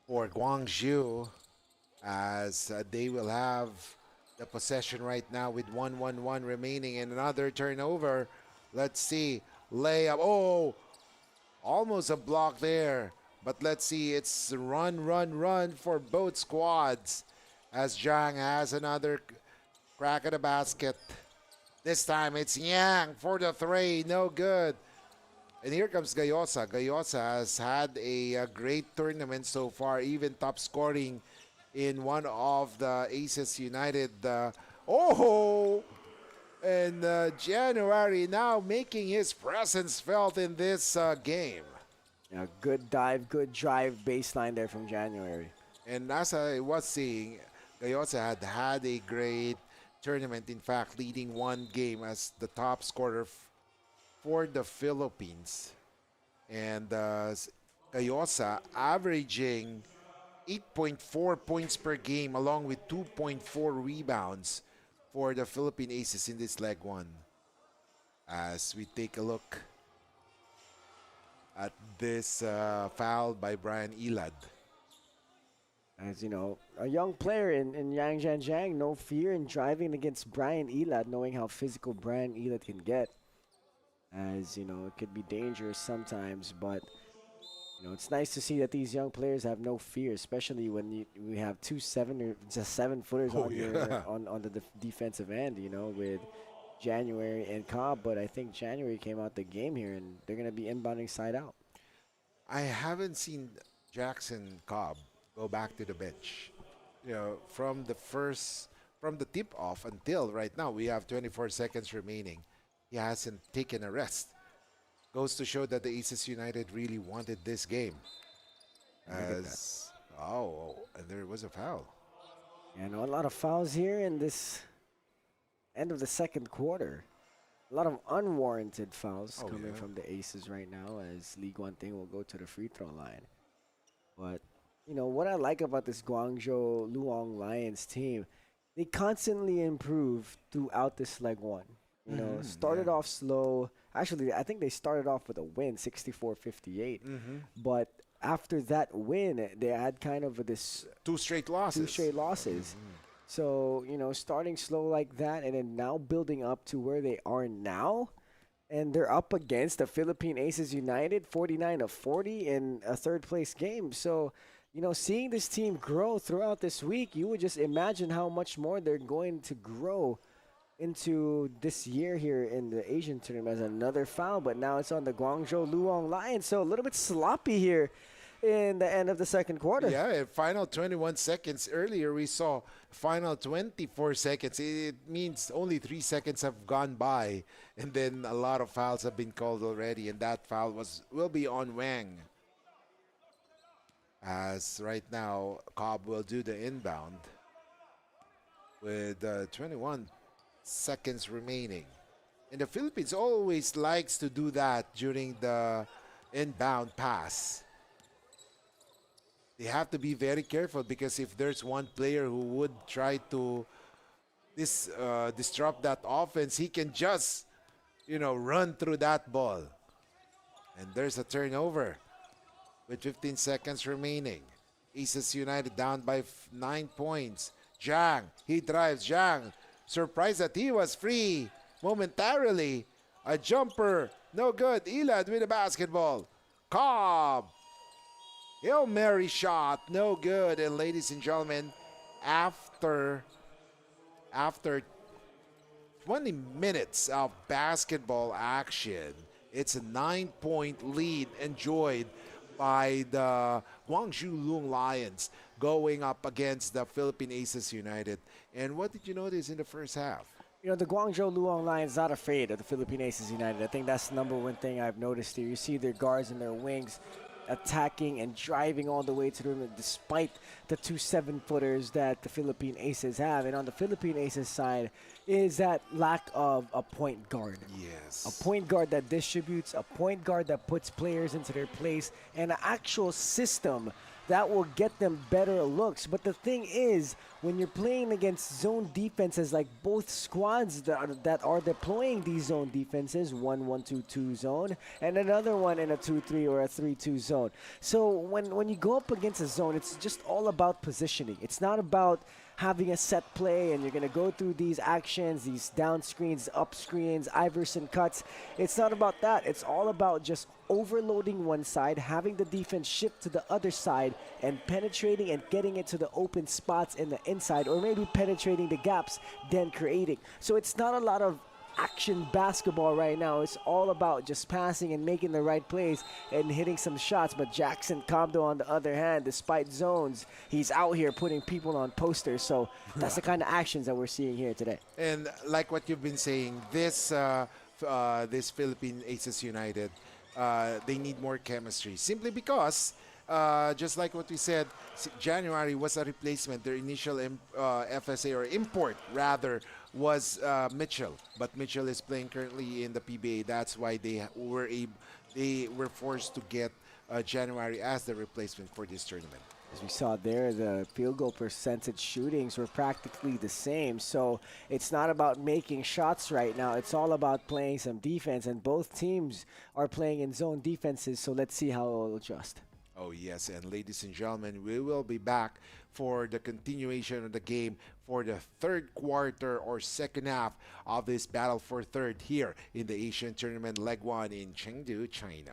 for Guangzhou as they will have the possession right now with 1-1-1 remaining and another turnover. Let's see. Layup. Oh, almost a block there. But let's see. It's run, run, run for both squads as Zhang has another crack at the basket. This time it's Yang for the three. No good. And here comes Gayosa. Gayosa has had a great tournament so far, even top scoring in one of the Aces United. Oh! And January now making his presence felt in this game. Yeah, good dive, good drive baseline there from January. And as I was saying, Gayosa had a great tournament, in fact, leading one game as the top scorer for the Philippines. And Gayosa averaging 8.4 points per game along with 2.4 rebounds for the Philippine Aces in this leg one. As we take a look at this foul by Brian Elad. As you know, a young player in Yang Zhanjiang, no fear in driving against Brian Elad, knowing how physical Brian Elad can get. As you know, it could be dangerous sometimes, but you know, it's nice to see that these young players have no fear, especially when we have two 7-footers Oh, on yeah. on the defensive end. You know, with January and Cobb, but I think January came out the game here, and they're gonna be inbounding side out. I haven't seen Jackson Cobb go back to the bench. You know, from the tip off until right now, we have 24 seconds remaining. He hasn't taken a rest. Goes to show that the Aces United really wanted this game. Look at that. As oh, and there was a foul. You know, a lot of fouls here in this end of the second quarter. A lot of unwarranted fouls Oh, coming yeah. from the Aces right now as League One thing will go to the free throw line. But, you know, what I like about this Guangzhou Luong Lions team, they constantly improve throughout this leg one. You know, started yeah. off slow. Actually, I think they started off with a win, 64-58. But after that win, they had kind of this Two straight losses. two straight losses. So, you know, starting slow like that and then now building up to where they are now. And they're up against the Philippine Aces United, 49-40 in a third place game. So, you know, seeing this team grow throughout this week, you would just imagine how much more they're going to grow into this year here in the Asian tournament as another foul. But now it's on the Guangzhou Luong Lions. So a little bit sloppy here in the end of the second quarter. Yeah, final 21 seconds. Earlier we saw final 24 seconds. It means only 3 seconds have gone by, and then a lot of fouls have been called already, and that foul will be on Wang. As right now, Cobb will do the inbound with 21 seconds remaining. And the Philippines always likes to do that during the inbound pass. They have to be very careful because if there's one player who would try to disrupt that offense, he can just, you know, run through that ball. And there's a turnover with 15 seconds remaining. Aces United down by 9 points. Zhang, he drives. Zhang, surprised that he was free momentarily. A jumper, no good. Elad with a basketball. Cobb, Hail Mary shot, no good. And ladies and gentlemen, after 20 minutes of basketball action, it's a 9-point lead enjoyed by the Guangzhou Loong Lions going up against the Philippine Aces United. And what did you notice in the first half? You know, the Guangzhou Luong Lions not afraid of the Philippine Aces United. I think that's the number one thing I've noticed here. You see their guards and their wings attacking and driving all the way to the rim despite the two 7-footers that the Philippine Aces have. And on the Philippine Aces side is that lack of a point guard. Yes. A point guard that distributes, a point guard that puts players into their place, and an actual system that will get them better looks. But the thing is, when you're playing against zone defenses like both squads that are deploying these zone defenses, 1-1-2-2 zone, and another one in a 2-3 or a 3-2 zone. So when you go up against a zone, it's just all about positioning. It's not about having a set play and you're going to go through these actions, these down screens, up screens, Iverson cuts. It's not about that. It's all about just overloading one side, having the defense shift to the other side, and penetrating and getting it to the open spots in the inside, or maybe penetrating the gaps, then creating. So it's not a lot of action basketball right now. It's all about just passing and making the right plays and hitting some shots. But Jackson Comdo, on the other hand, despite zones, he's out here putting people on posters. So that's the kind of actions that we're seeing here today. And like what you've been saying, this Philippine Aces United, they need more chemistry. Simply because, just like what we said, January was a replacement. Their initial FSA or import rather was Mitchell, but Mitchell is playing currently in the PBA. That's why they were forced to get January as the replacement for this tournament. As we saw there, the field goal percentage shootings were practically the same. So it's not about making shots right now. It's all about playing some defense, and both teams are playing in zone defenses. So let's see how it will adjust. Oh, yes. And ladies and gentlemen, we will be back for the continuation of the game for the third quarter or second half of this battle for third here in the Asian Tournament Leg 1 in Chengdu, China.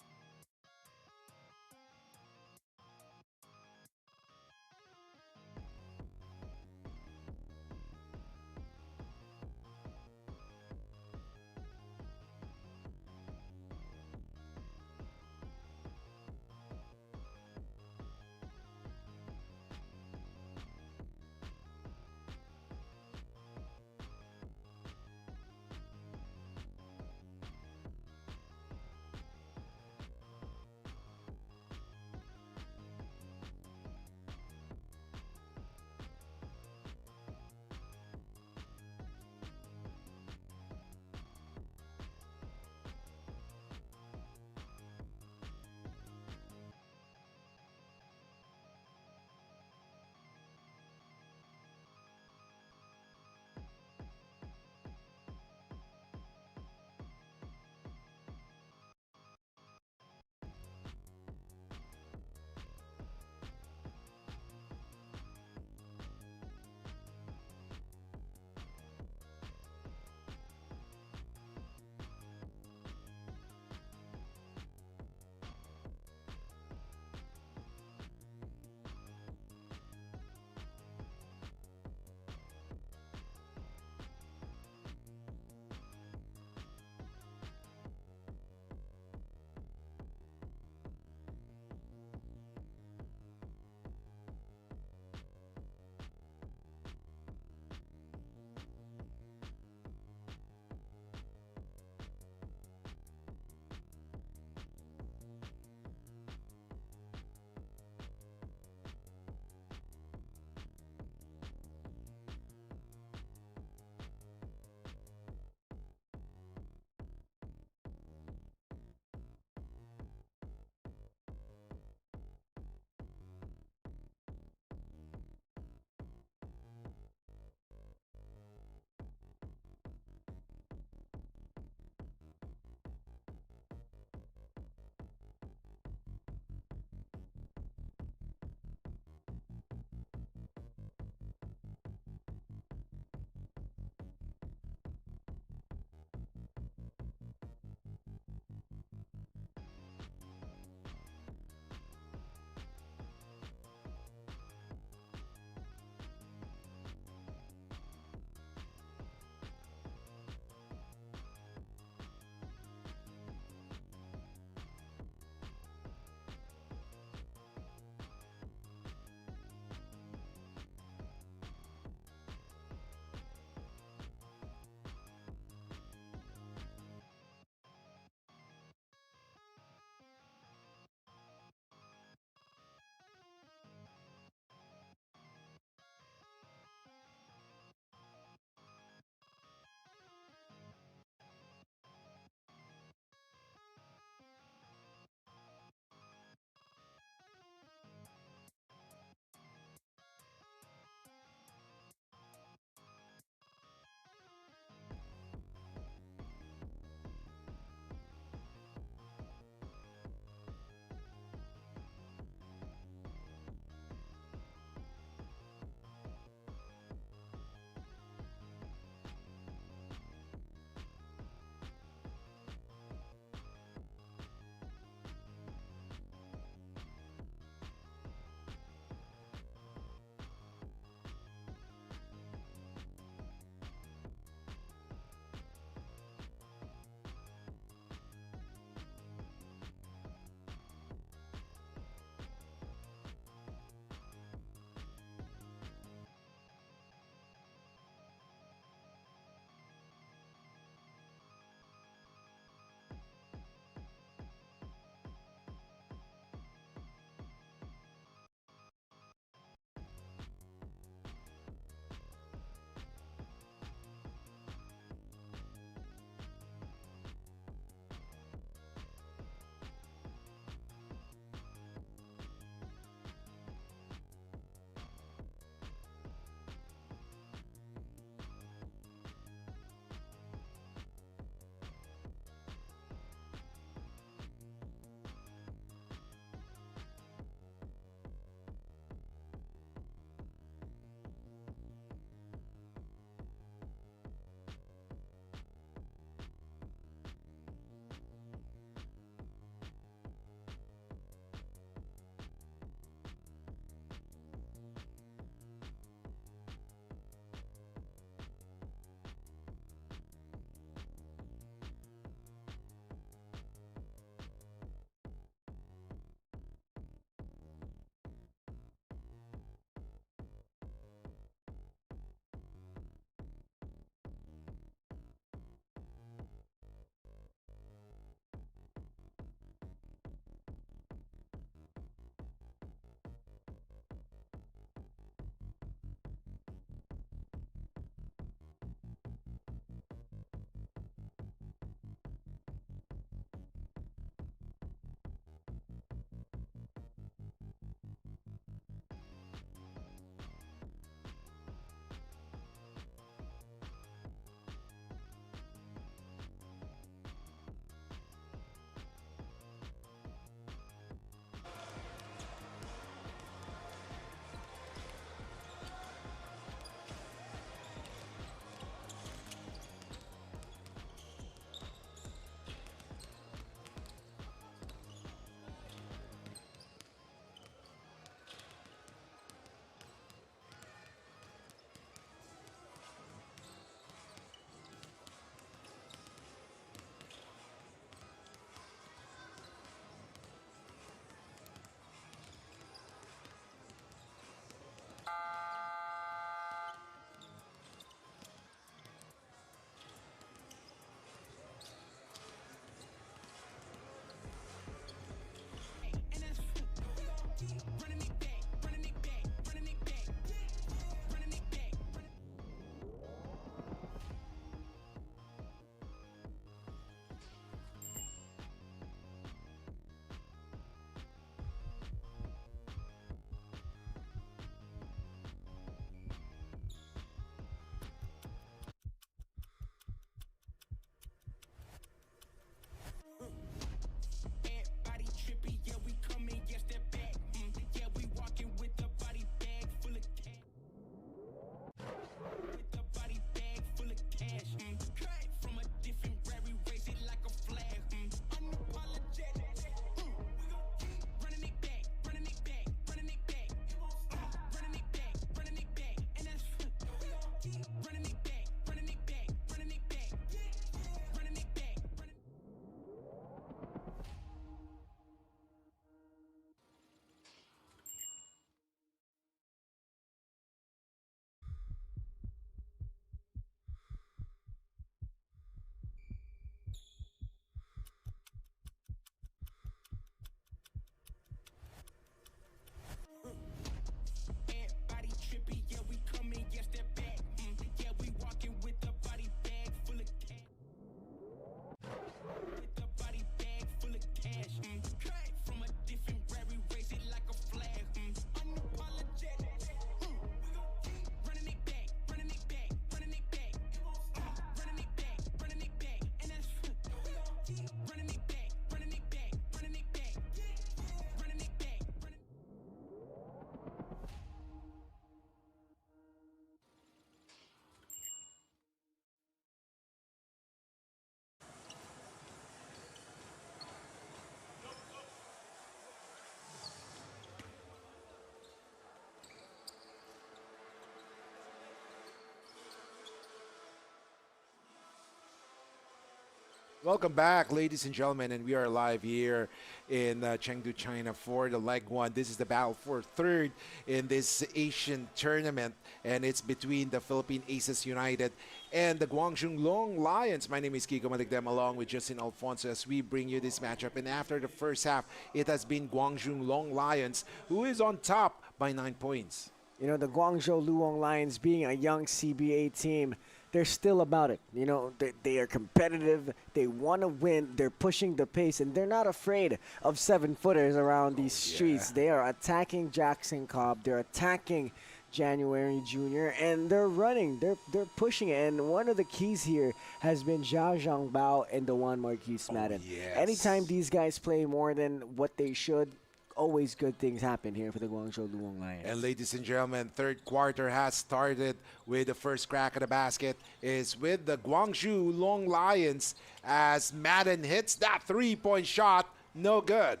Welcome back, ladies and gentlemen, and we are live here in Chengdu, China for the leg one. This is the battle for third in this Asian tournament, and it's between the Philippine Aces United and the Guangzhou Loong Lions. My name is Kiko Madigdem, along with Justin Alfonso, as we bring you this matchup. And after the first half, it has been Guangzhou Loong Lions who is on top by 9 points. You know, the Guangzhou Loong Lions, being a young CBA team, they're still about it. You know, they are competitive. They want to win. They're pushing the pace, and they're not afraid of 7-footers around these streets. They are attacking Jackson Cobb. They're attacking January Jr., and they're running. They're pushing it. And one of the keys here has been Zhao Zhangbao and the one Marquise Madden. Yes. Anytime these guys play more than what they should, always good things happen here for the Guangzhou Loong Lions. And ladies and gentlemen, third quarter has started with the first crack at the basket is with the Guangzhou Loong Lions as Madden hits that three-point shot. No good.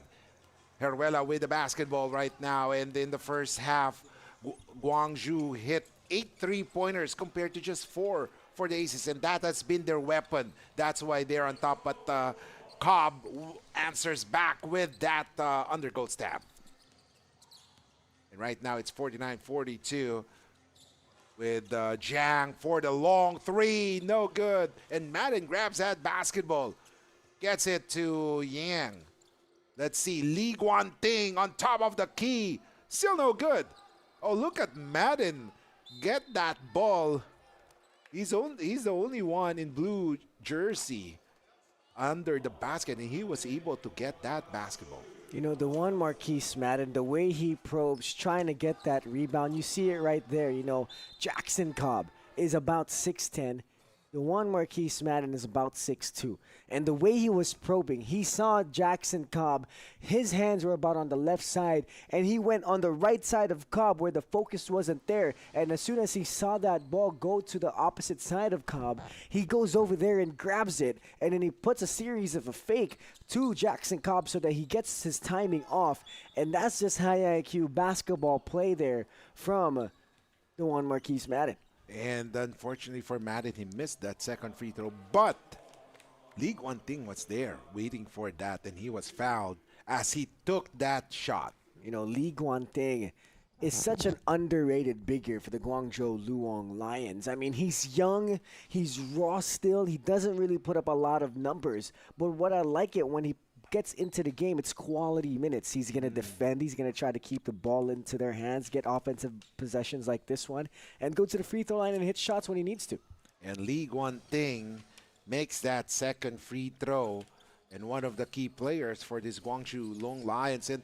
Heruela with the basketball right now. And in the first half, Guangzhou hit 8 three-pointers compared to just 4 for the Aces. And that has been their weapon. That's why they're on top. But Cobb answers back with that undergoat stab. And right now it's 49-42 with Jiang for the long three. No good. And Madden grabs that basketball. Gets it to Yang. Let's see. Lee Guanting on top of the key. Still no good. Oh, look at Madden get that ball. He's the only one in blue jersey under the basket, and he was able to get that basketball. You know, the one Marquise Madden, the way he probes, trying to get that rebound, you see it right there. You know, Jackson Cobb is about 6'10". The one Marquise Madden is about 6'2". And the way he was probing, he saw Jackson Cobb. His hands were about on the left side, and he went on the right side of Cobb where the focus wasn't there. And as soon as he saw that ball go to the opposite side of Cobb, he goes over there and grabs it, and then he puts a series of a fake to Jackson Cobb so that he gets his timing off. And that's just high IQ basketball play there from the one Marquise Madden. And unfortunately for Madden, he missed that second free throw. But League One Thing was there waiting for that, and he was fouled as he took that shot. You know, League One Thing is such an underrated big here for the Guangzhou Loong Lions. I mean, he's young, he's raw still, he doesn't really put up a lot of numbers. But what I like it when he gets into the game, it's quality minutes. He's going to defend. He's going to try to keep the ball into their hands, get offensive possessions like this one, and go to the free throw line and hit shots when he needs to. And League One Thing makes that second free throw, and one of the key players for this Guangzhou Loong Lions. And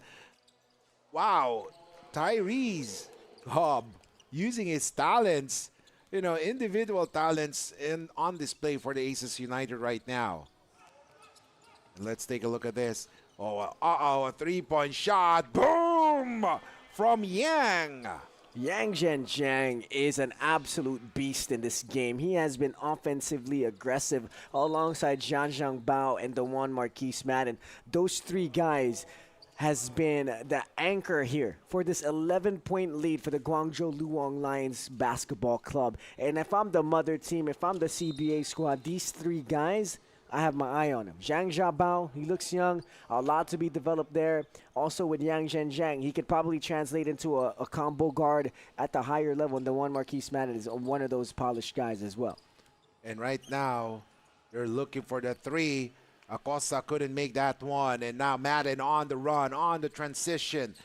wow, Tyrese Cobb using his talents, you know, individual talents on display for the Aces United right now. Let's take a look at this. Oh, a three-point shot. Boom! From Yang. Yang Zhenjiang is an absolute beast in this game. He has been offensively aggressive alongside Zhang Zhangbao and the one Marquise Madden. Those three guys has been the anchor here for this 11-point lead for the Guangzhou Loong Lions basketball club. And if I'm the mother team, if I'm the CBA squad, these three guys, I have my eye on him. Zhang Zhabao, he looks young, a lot to be developed there. Also with Yang Zhenjiang, he could probably translate into a combo guard at the higher level, and the one Marquise Madden is one of those polished guys as well. And right now, they're looking for the three. Acosta couldn't make that one, and now Madden on the run, on the transition.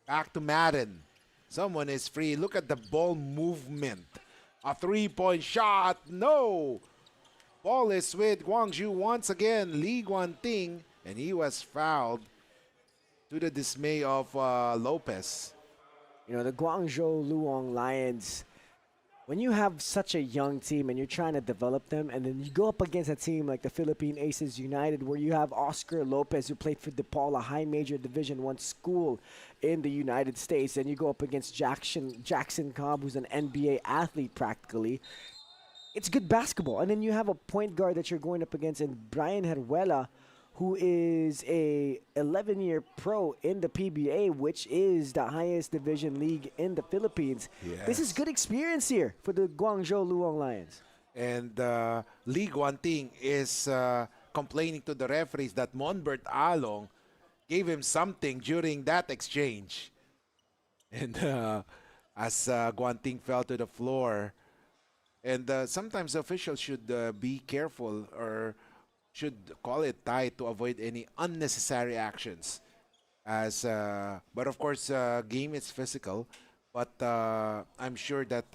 Back to Madden. Someone is free. Look at the ball movement. A three-point shot. No! Ball is with Guangzhou once again. League One Thing, and he was fouled to the dismay of Lopez. You know, the Guangzhou Loong Lions, when you have such a young team and you're trying to develop them, and then you go up against a team like the Philippine Aces United, where you have Oscar Lopez, who played for DePaul, a high major Division I school in the United States, and you go up against Jackson Cobb, who's an NBA athlete practically. It's good basketball. And then you have a point guard that you're going up against in Brian Heruela, who is a 11-year pro in the PBA, which is the highest division league in the Philippines. Yes. This is good experience here for the Guangzhou Loong Lions. And Lee Guanting is complaining to the referees that Monbert Along gave him something during that exchange. And as Guanting fell to the floor, and sometimes officials should be careful or should call it tight to avoid any unnecessary actions. As but of course, game is physical. But I'm sure that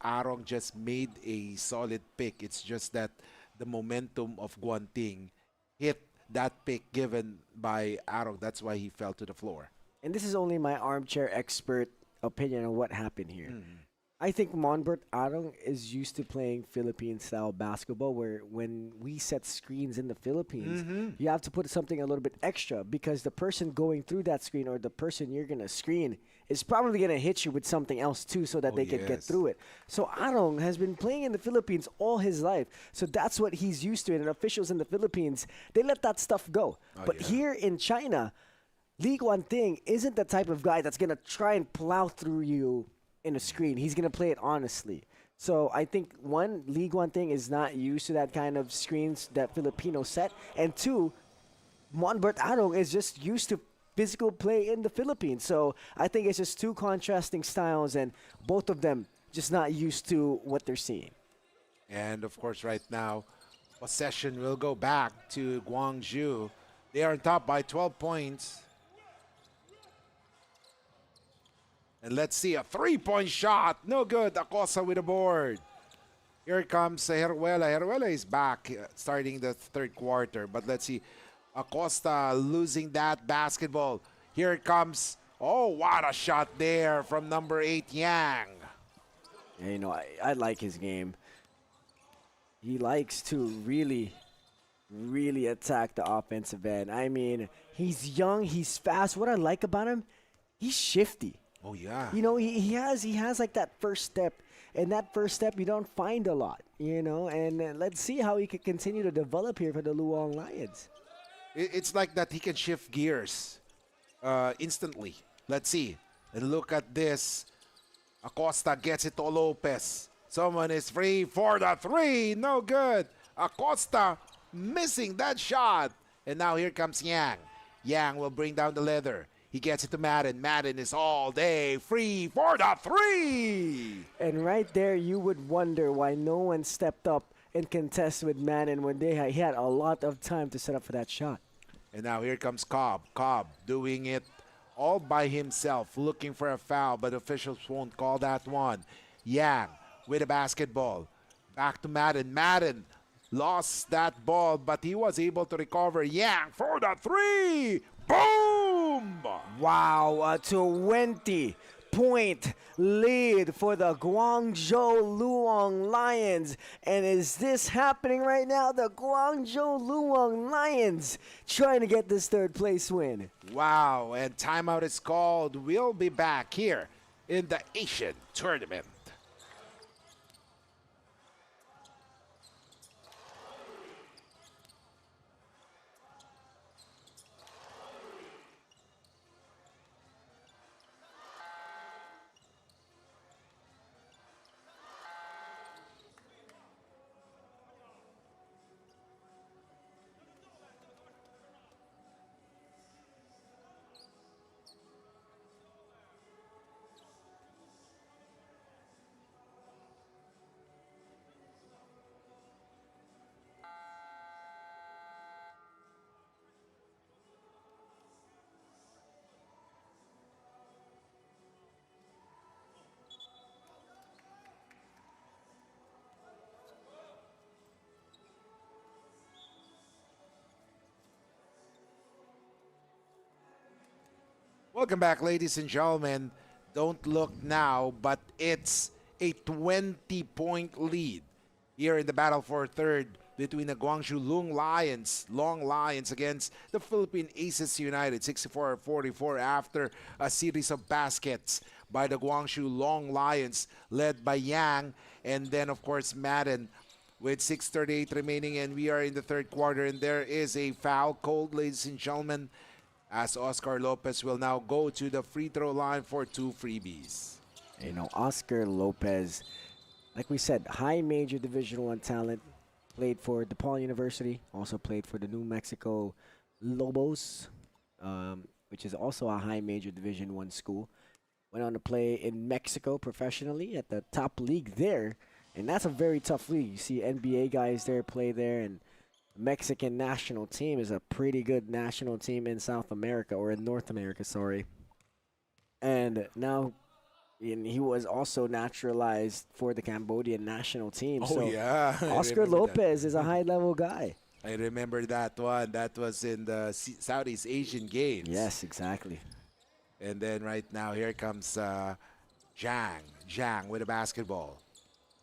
Arong just made a solid pick. It's just that the momentum of Guanting hit that pick given by Arong. That's why he fell to the floor. And this is only my armchair expert opinion on what happened here. I think Monbert Arong is used to playing Philippine-style basketball where when we set screens in the Philippines, you have to put something a little bit extra because the person going through that screen or the person you're going to screen is probably going to hit you with something else too so that they can get through it. So Arong has been playing in the Philippines all his life. So that's what he's used to. And officials in the Philippines, they let that stuff go. But here in China, Lee Guanting isn't the type of guy that's going to try and plow through you in a screen. He's going to play it honestly. So I think, one, Lee Guanting is not used to that kind of screens that Filipino set. And two, Monbert Arong is just used to physical play in the Philippines. So I think it's just two contrasting styles and both of them just not used to what they're seeing. And of course, right now, possession will go back to Guangzhou. They are on top by 12 points. And let's see, a three-point shot. No good. Acosta with the board. Here comes Heruela. Heruela is back starting the third quarter. But let's see. Acosta losing that basketball. Here comes, oh, what a shot there from number 8, Yang. Yeah, you know, I like his game. He likes to really, really attack the offensive end. I mean, he's young, he's fast. What I like about him, he's shifty. Oh, yeah. You know, he has like that first step, and that first step you don't find a lot, you know, and let's see how he can continue to develop here for the Luong Lions. It's like that he can shift gears instantly. Let's see. And look at this. Acosta gets it to Lopez. Someone is free for the three. No good. Acosta missing that shot. And now here comes Yang. Yang will bring down the leather. He gets it to Madden. Madden is all day free for the three. And right there, you would wonder why no one stepped up and contest with Madden when he had a lot of time to set up for that shot. And now here comes Cobb. Cobb doing it all by himself, looking for a foul, but officials won't call that one. Yang with a basketball. Back to Madden. Madden lost that ball, but he was able to recover. Yang for the three. Boom! Wow, a 20-point lead for the Guangzhou Loong Lions. And is this happening right now? The Guangzhou Loong Lions trying to get this third place win. Wow, and timeout is called. We'll be back here in the Asian tournament. Welcome back, ladies and gentlemen. Don't look now, but it's a 20-point lead here in the battle for third between the Guangzhou Loong Lions against the Philippine Aces United, 64-44 after a series of baskets by the Guangzhou Loong Lions led by Yang, and then of course Madden with 6:38 remaining, and we are in the third quarter, and there is a foul called, ladies and gentlemen, as Oscar Lopez will now go to the free throw line for 2 freebies. You know, Oscar Lopez, like we said, high major Division One talent. Played for DePaul University. Also played for the New Mexico Lobos, which is also a high major Division One school. Went on to play in Mexico professionally at the top league there, and that's a very tough league. You see NBA guys there play there, and Mexican national team is a pretty good national team in South America or in North America, sorry. And now he was also naturalized for the Cambodian national team. Oh so yeah, I Oscar remember that. Lopez is a high level guy. I remember that one. That was in the Southeast Asian Games. Yes, exactly. And then right now, here comes Zhang with a basketball.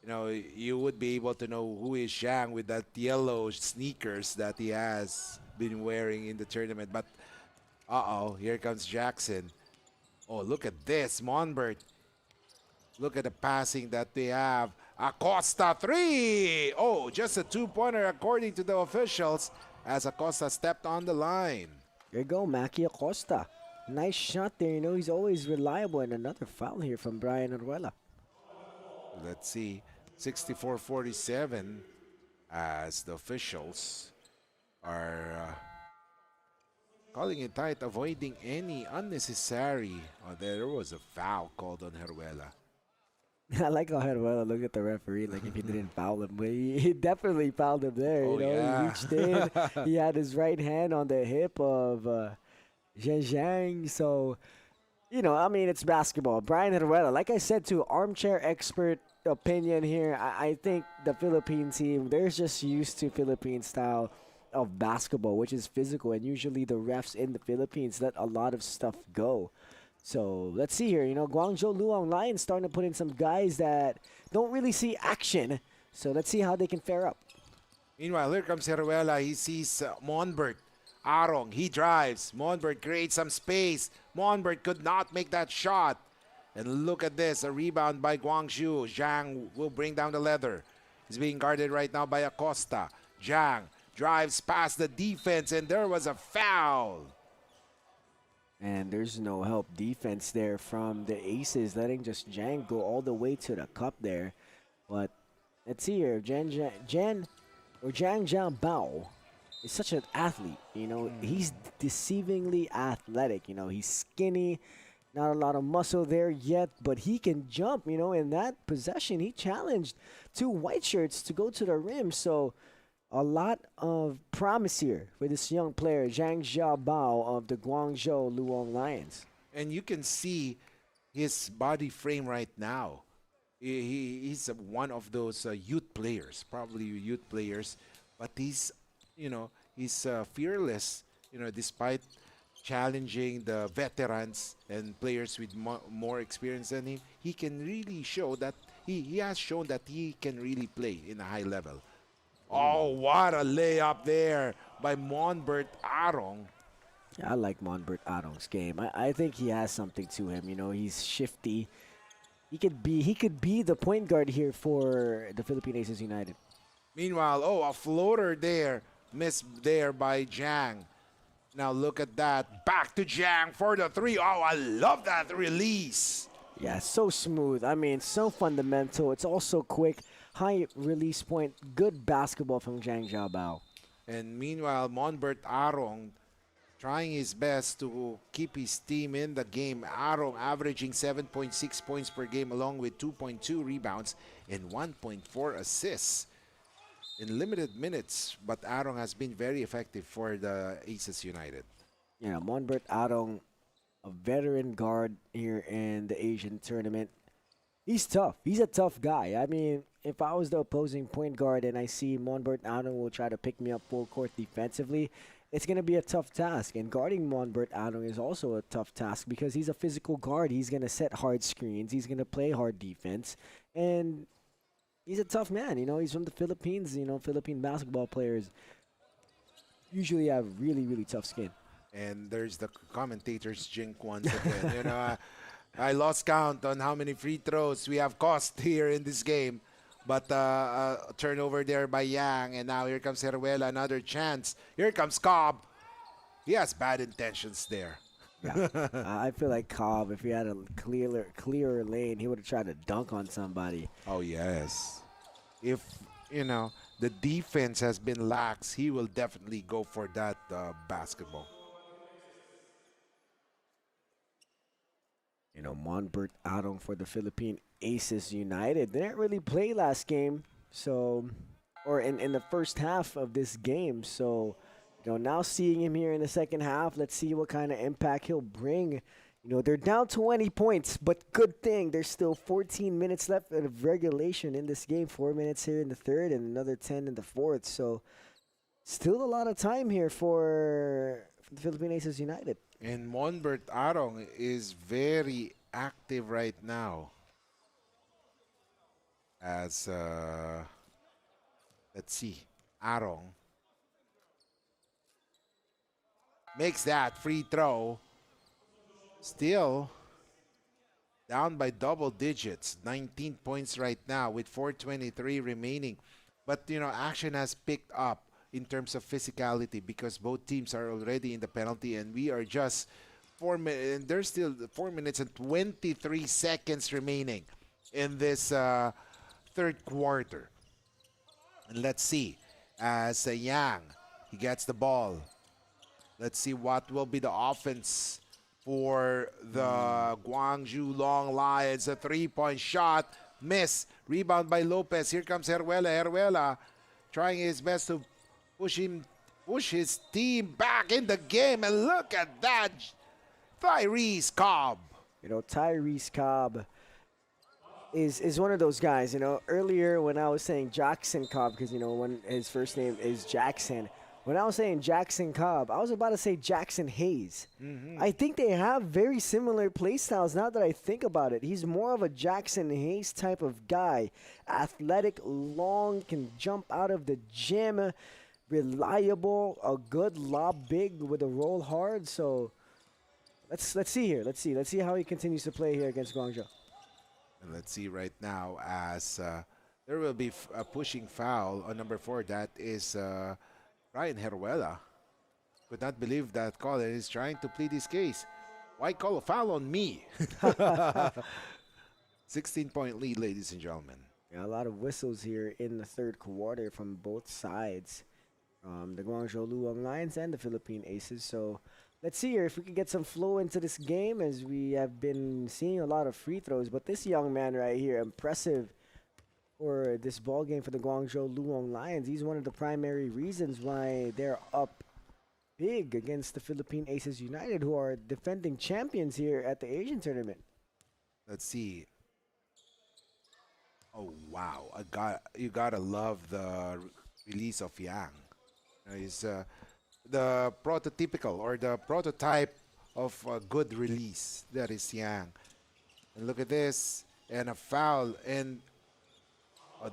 You know, you would be able to know who is Zhang with that yellow sneakers that he has been wearing in the tournament. But, uh-oh, here comes Jackson. Oh, look at this, Monbert. Look at the passing that they have. Acosta, 3! Oh, just a two-pointer according to the officials as Acosta stepped on the line. There you go, Maki Acosta. Nice shot there. You know, he's always reliable. And another foul here from Brian Arguella. Let's see, 64-47 as the officials are calling it tight, avoiding any unnecessary. Oh, there was a foul called on Heruela. I like how Arguella looked at the referee like if he didn't foul him. But he definitely fouled him there. Oh, you know, yeah. he reached in. He had his right hand on the hip of Zhang Zhang. So, you know, I mean, it's basketball. Brian Heruela, like I said, too, armchair expert opinion here. I think the Philippine team, they're just used to Philippine style of basketball, which is physical. And usually the refs in the Philippines let a lot of stuff go. So let's see here. You know, Guangzhou Loong Lions starting to put in some guys that don't really see action. So let's see how they can fare up. Meanwhile, here comes Heruela. He sees Monbert. Arong, he drives. Monbert creates some space. Monbert could not make that shot. And look at this, a rebound by Guangzhou. Zhang will bring down the leather. He's being guarded right now by Acosta. Zhang drives past the defense, and there was a foul. And there's no help defense there from the Aces, letting just Zhang go all the way to the cup there. But let's see here, Zhang Jianbao is such an athlete. You know, he's deceivingly athletic. You know, he's skinny, not a lot of muscle there yet, but he can jump. You know, in that possession, he challenged two white shirts to go to the rim. So a lot of promise here for this young player, Zhang Jiabao of the Guangzhou Loong Lions. And you can see his body frame right now. He's one of those youth players, probably youth players, but he's, you know, he's fearless, you know, despite challenging the veterans and players with more experience than him. He can really show that he has shown that he can really play in a high level. Oh, what a layup there by Monbert Arong. Yeah, I like Monbert Arong's game. I think he has something to him. You know, he's shifty. He could be the point guard here for the Philippine Aces United. Meanwhile, oh, a floater there. Missed there by Zhang. Now look at that. Back to Zhang for the 3. Oh, I love that release. Yeah, so smooth. I mean, so fundamental. It's also quick. High release point. Good basketball from Zhang Jiabao. And meanwhile, Monbert Arong trying his best to keep his team in the game. Arong averaging 7.6 points per game along with 2.2 rebounds and 1.4 assists in limited minutes. But Arong has been very effective for the Aces United. Yeah, Monbert Arong, a veteran guard here in the Asian tournament. He's tough. He's a tough guy. I mean, if I was the opposing point guard and I see Monbert Arong will try to pick me up full court defensively, it's going to be a tough task. And guarding Monbert Arong is also a tough task because he's a physical guard. He's going to set hard screens. He's going to play hard defense. And he's a tough man. You know, he's from the Philippines. You know, Philippine basketball players usually have really, really tough skin. And there's the commentators jink once again. You know, I lost count on how many free throws we have cost here in this game. But turnover there by Yang, and now here comes Heruela, another chance. Here comes Cobb. He has bad intentions there. Yeah. I feel like Cobb, if he had a clearer lane, he would have tried to dunk on somebody. Oh, yes. If, you know, the defense has been lax, he will definitely go for that basketball. You know, Monbert Arong for the Philippine Aces United. They didn't really play last game, so, or in the first half of this game. So, you know, now seeing him here in the second half, let's see what kind of impact he'll bring. You know, they're down 20 points, but good thing there's still 14 minutes left of regulation in this game. 4 minutes here in the third and another 10 in the fourth. So, still a lot of time here for the Philippine Aces United. And Monbert Arong is very active right now. As, let's see, Arong makes that free throw. Still down by double digits, 19 points right now with 4:23 remaining. But, you know, action has picked up in terms of physicality because both teams are already in the penalty and we are just 4 minutes, and there's still 4 minutes and 23 seconds remaining in this third quarter. And let's see, as Yang, he gets the ball. Let's see what will be the offense for the Guangzhou Loong Lions. A three-point shot, miss. Rebound by Lopez. Here comes Heruela. Heruela trying his best to push his team back in the game. And look at that, Tyrese Cobb. You know, Tyrese Cobb is one of those guys. You know, earlier when I was saying Jackson Cobb, because, you know, when his first name is Jackson, when I was saying Jackson Cobb, I was about to say Jackson Hayes. I think they have very similar play styles now that I think about it. He's more of a Jackson Hayes type of guy. Athletic, long, can jump out of the gym, reliable, a good lob big with a roll hard. So let's see here. Let's see how he continues to play here against Guangzhou. And let's see right now as there will be a pushing foul on number 4. That is Ryan Heruela. Could not believe that call and is trying to plead his case. Why call a foul on me? 16-point lead, ladies and gentlemen. Yeah, a lot of whistles here in the third quarter from both sides. The Guangzhou Loong Lions and the Philippine Aces. So let's see here if we can get some flow into this game, as we have been seeing a lot of free throws. But this young man right here, impressive for this ball game for the Guangzhou Loong Lions. He's one of the primary reasons why they're up big against the Philippine Aces United, who are defending champions here at the Asian tournament. Let's see. Oh wow! You gotta love the release of Yang. He's the prototypical or the prototype of a good release. That is Yang. And look at this, and a foul, and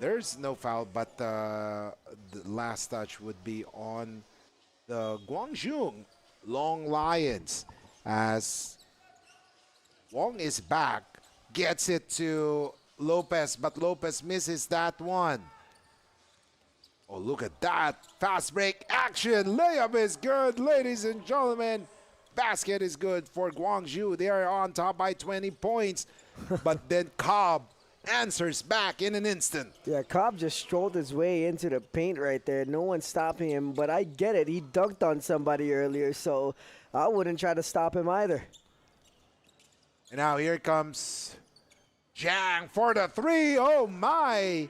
there's no foul, but the last touch would be on the Guangzhou Loong Lions, as Wong is back, gets it to Lopez, but Lopez misses that one. Oh, look at that. Fast break action. Layup is good, ladies and gentlemen. Basket is good for Guangzhou. They are on top by 20 points. But then Cobb answers back in an instant. Yeah, Cobb just strolled his way into the paint right there. No one stopping him, but I get it. He dunked on somebody earlier, so I wouldn't try to stop him either. And now here comes Jang for the 3. Oh, my.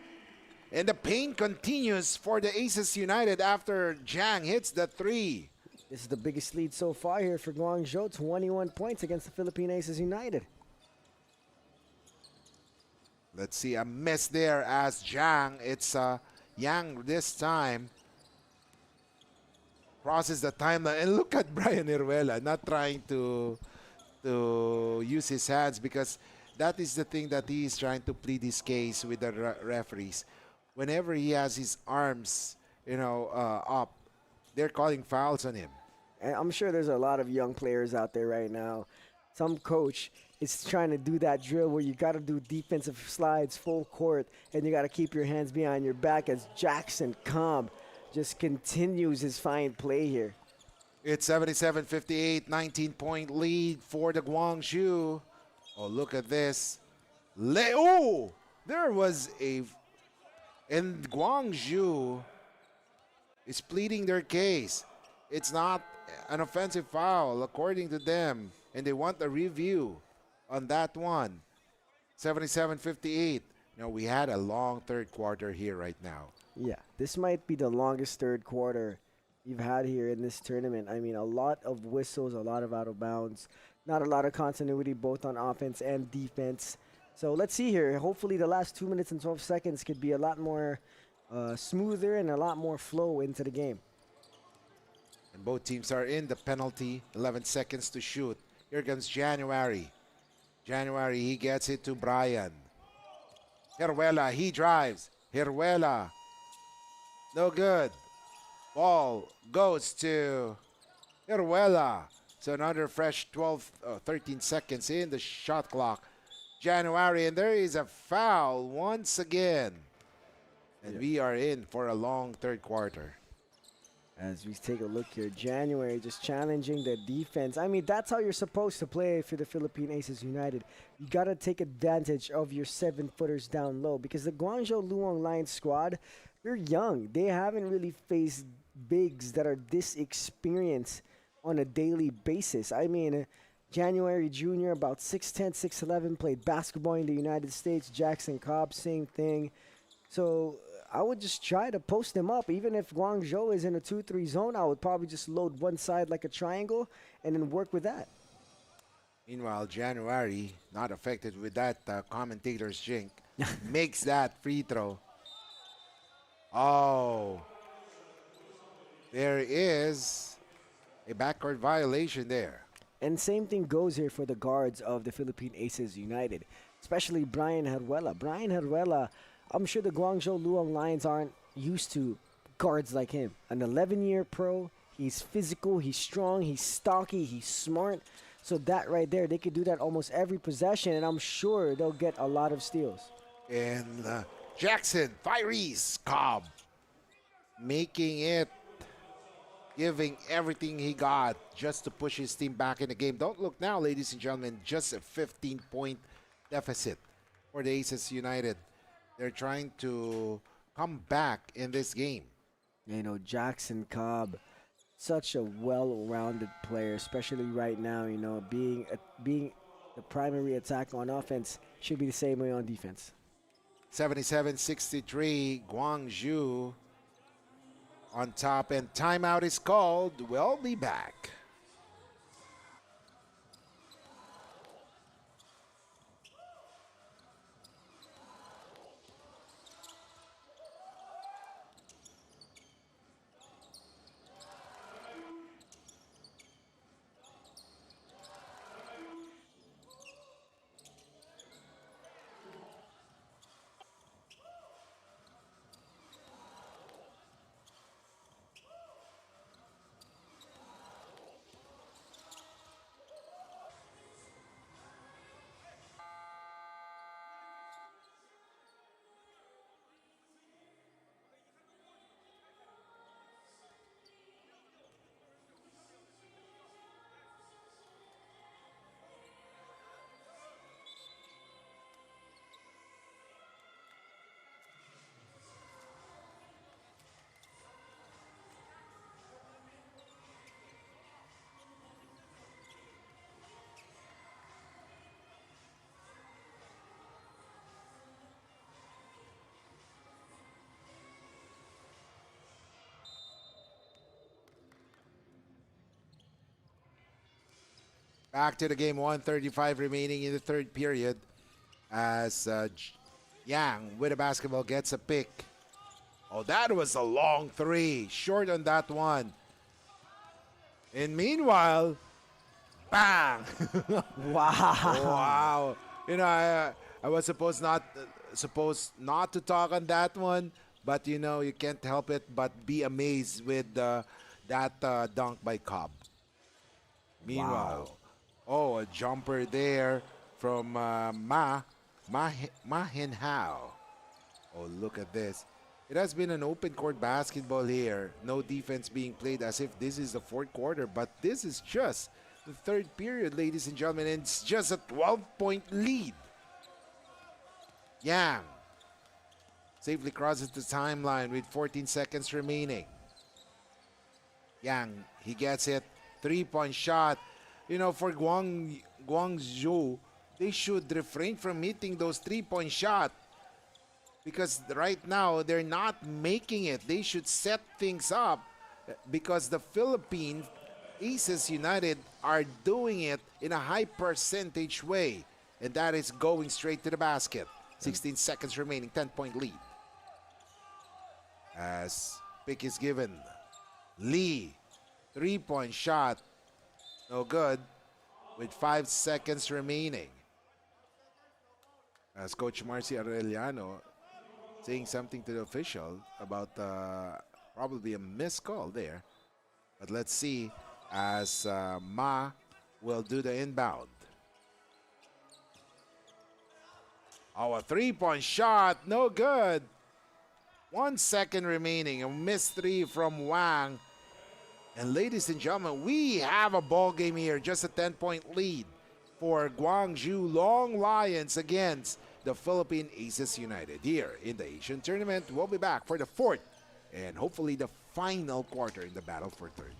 And the pain continues for the Aces United after Jang hits the 3. This is the biggest lead so far here for Guangzhou, 21 points against the Philippine Aces United. Let's see, a miss there as Jang. It's Yang this time. Crosses the timeline. And look at Brian Heruela not trying to use his hands, because that is the thing that he is trying to plead his case with the referees. Whenever he has his arms, up, they're calling fouls on him. And I'm sure there's a lot of young players out there right now. Some coach is trying to do that drill where you got to do defensive slides full court and you got to keep your hands behind your back, as Jackson Cobb just continues his fine play here. It's 77-58, 19-point lead for the Guangzhou. Oh, look at this. Oh, there was a... And Guangzhou is pleading their case. It's not an offensive foul, according to them. And they want a review on that one. 77-58. Now, we had a long third quarter here right now. Yeah, this might be the longest third quarter you've had here in this tournament. I mean, a lot of whistles, a lot of out of bounds, not a lot of continuity both on offense and defense. So let's see here. Hopefully the last 2 minutes and 12 seconds could be a lot more smoother and a lot more flow into the game. And both teams are in the penalty. 11 seconds to shoot. Here comes January. January, he gets it to Brian. Heruela, he drives. Heruela. No good. Ball goes to Heruela. So another fresh 13 seconds in the shot clock. January, and there is a foul once again. And we are in for a long third quarter. As we take a look here, January just challenging the defense. I mean, that's how you're supposed to play for the Philippine Aces United. You got to take advantage of your 7-footers down low because the Guangzhou Loong Lions squad, they're young. They haven't really faced bigs that are this experienced on a daily basis. I mean, January Jr., about 6'10", 6'11", played basketball in the United States. Jackson Cobb, same thing. So I would just try to post them up. Even if Guangzhou is in a 2-3 zone, I would probably just load one side like a triangle and then work with that. Meanwhile, January, not affected with that commentator's jink, makes that free throw. Oh, there is a backcourt violation there. And same thing goes here for the guards of the Philippine Aces United, especially Brian Heruela. Brian Heruela, I'm sure the Guangzhou Loong Lions aren't used to guards like him. An 11-year pro, he's physical, he's strong, he's stocky, he's smart. So that right there, they could do that almost every possession, and I'm sure they'll get a lot of steals. And Jackson, Tyrese Cobb, making it, giving everything he got just to push his team back in the game. Don't look now, ladies and gentlemen, just a 15-point deficit for the Aces United. They're trying to come back in this game. You know, Jackson Cobb, such a well-rounded player, especially right now, you know, being the primary attack on offense should be the same way on defense. 77-63, Guangzhou on top, and timeout is called. We'll be back. Back to the game, 1:35 remaining in the third period as Yang with a basketball gets a pick. Oh, that was a long three. Short on that one. And meanwhile, bang! Wow. Wow. You know, I was supposed not to talk on that one, but you know, you can't help it but be amazed with that dunk by Cobb. Meanwhile, oh, a jumper there from Ma Hin Hao. Oh, look at this. It has been an open court basketball here. No defense being played as if this is the fourth quarter, but this is just the third period, ladies and gentlemen, and it's just a 12-point lead. Yang safely crosses the timeline with 14 seconds remaining. Yang, he gets it. 3-point shot. You know, for Guangzhou, they should refrain from hitting those 3-point shots because right now they're not making it. They should set things up because the Philippine Aces United are doing it in a high percentage way, and that is going straight to the basket. 16 seconds remaining, 10-point lead. As pick is given. Lee, 3-point shot, no good, with 5 seconds remaining. As Coach Marcy Arellano saying something to the official about probably a missed call there. But let's see as Ma will do the inbound. Oh, a 3-point shot, no good. 1 second remaining, a missed three from Wang. And ladies and gentlemen, we have a ball game here, just a 10-point lead for Guangzhou Loong Lions against the Philippine Aces United here in the Asian tournament. We'll be back for the fourth and hopefully the final quarter in the battle for third.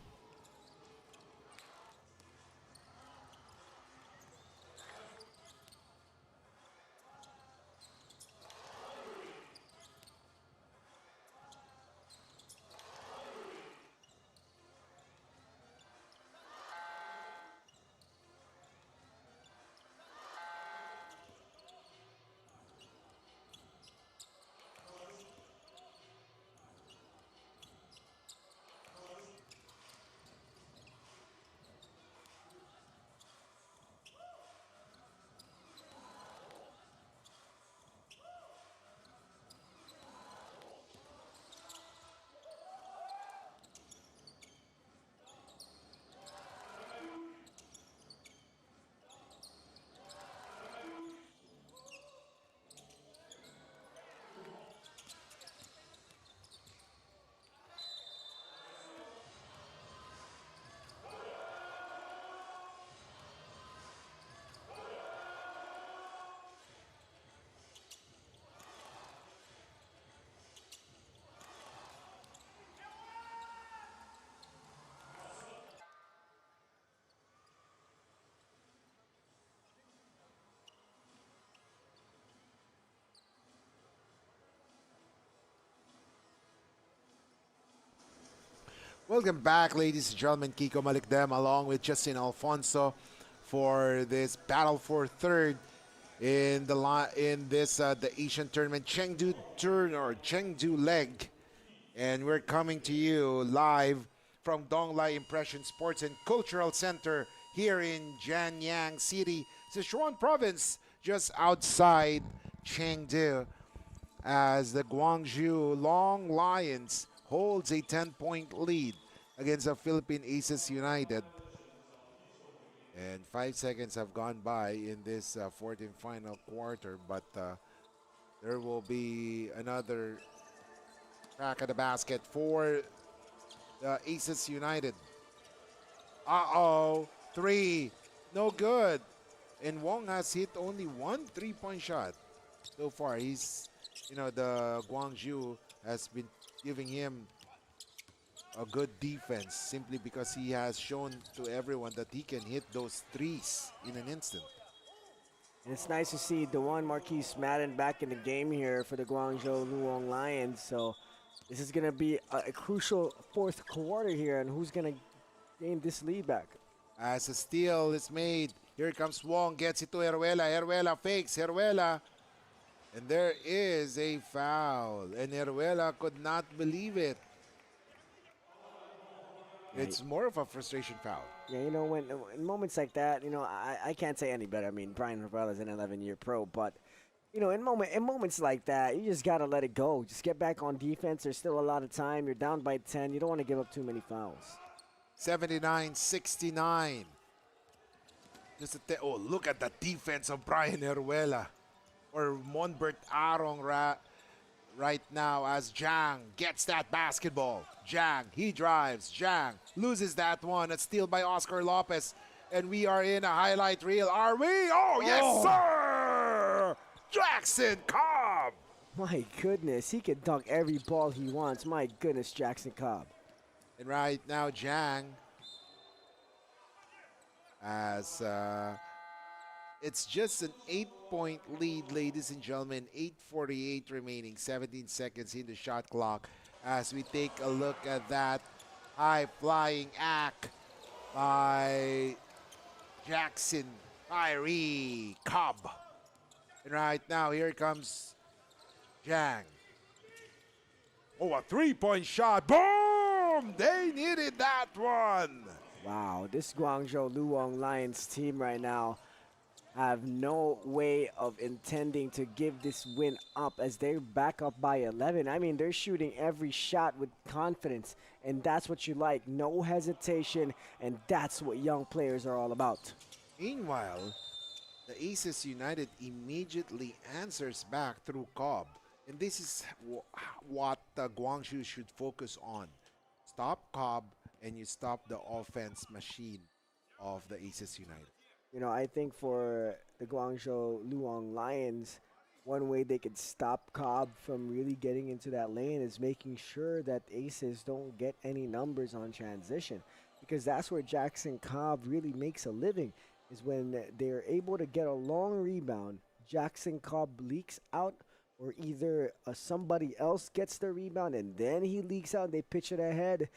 Welcome back, ladies and gentlemen. Kiko Malikdem along with Justin Alfonso for this battle for third in the Asian tournament Chengdu turn or Chengdu leg, and we're coming to you live from Donglai Impression Sports and Cultural Center here in Jianyang City, Sichuan Province, just outside Chengdu, as the Guangzhou Loong Lions holds a 10-point lead against the Philippine Aces United. And 5 seconds have gone by in this fourth and final quarter, but there will be another crack at the basket for the Aces United. Uh-oh, three, no good. And Wong has hit only one 3-point shot so far. The Guangzhou has been giving him a good defense simply because he has shown to everyone that he can hit those threes in an instant. And it's nice to see Dewan Marquise Madden back in the game here for the Guangzhou Loong Lions. So this is going to be a crucial fourth quarter here, and who's going to gain this lead back? As a steal is made, here comes Wong, gets it to Heruela. Heruela fakes, Heruela. And there is a foul, and Heruela could not believe it. It's more of a frustration foul. Yeah, you know, when in moments like that, you know, I can't say any better. I mean, Brian Heruela is an 11-year pro, but you know, in moments like that, you just gotta let it go. Just get back on defense. There's still a lot of time. You're down by 10. You don't want to give up too many fouls. 79-69. Oh, look at the defense of Brian Heruela. Or Monbert Arong right now as Zhang gets that basketball. Zhang, he drives. Zhang loses that one. A steal by Oscar Lopez. And we are in a highlight reel. Are we? Oh, yes, sir! Jackson Cobb! My goodness, he can dunk every ball he wants. My goodness, Jackson Cobb. And right now, Zhang, as it's just an 8-point lead, ladies and gentlemen. 8:48 remaining, 17 seconds in the shot clock. As we take a look at that high-flying act by Jackson Kyrie Cobb. And right now, here comes Zhang. Oh, a three-point shot. Boom! They needed that one. Wow, this Guangzhou Loong Lions team right now have no way of intending to give this win up as they're back up by 11. I mean, they're shooting every shot with confidence, and that's what you like. No hesitation, and that's what young players are all about. Meanwhile, the Aces United immediately answers back through Cobb. And this is what Guangzhou should focus on. Stop Cobb, and you stop the offense machine of the Aces United. You know, I think for the Guangzhou Loong Lions, one way they could stop Cobb from really getting into that lane is making sure that Aces don't get any numbers on transition, because that's where Jackson Cobb really makes a living, is when they're able to get a long rebound. Jackson Cobb leaks out, or either somebody else gets the rebound and then he leaks out and they pitch it ahead,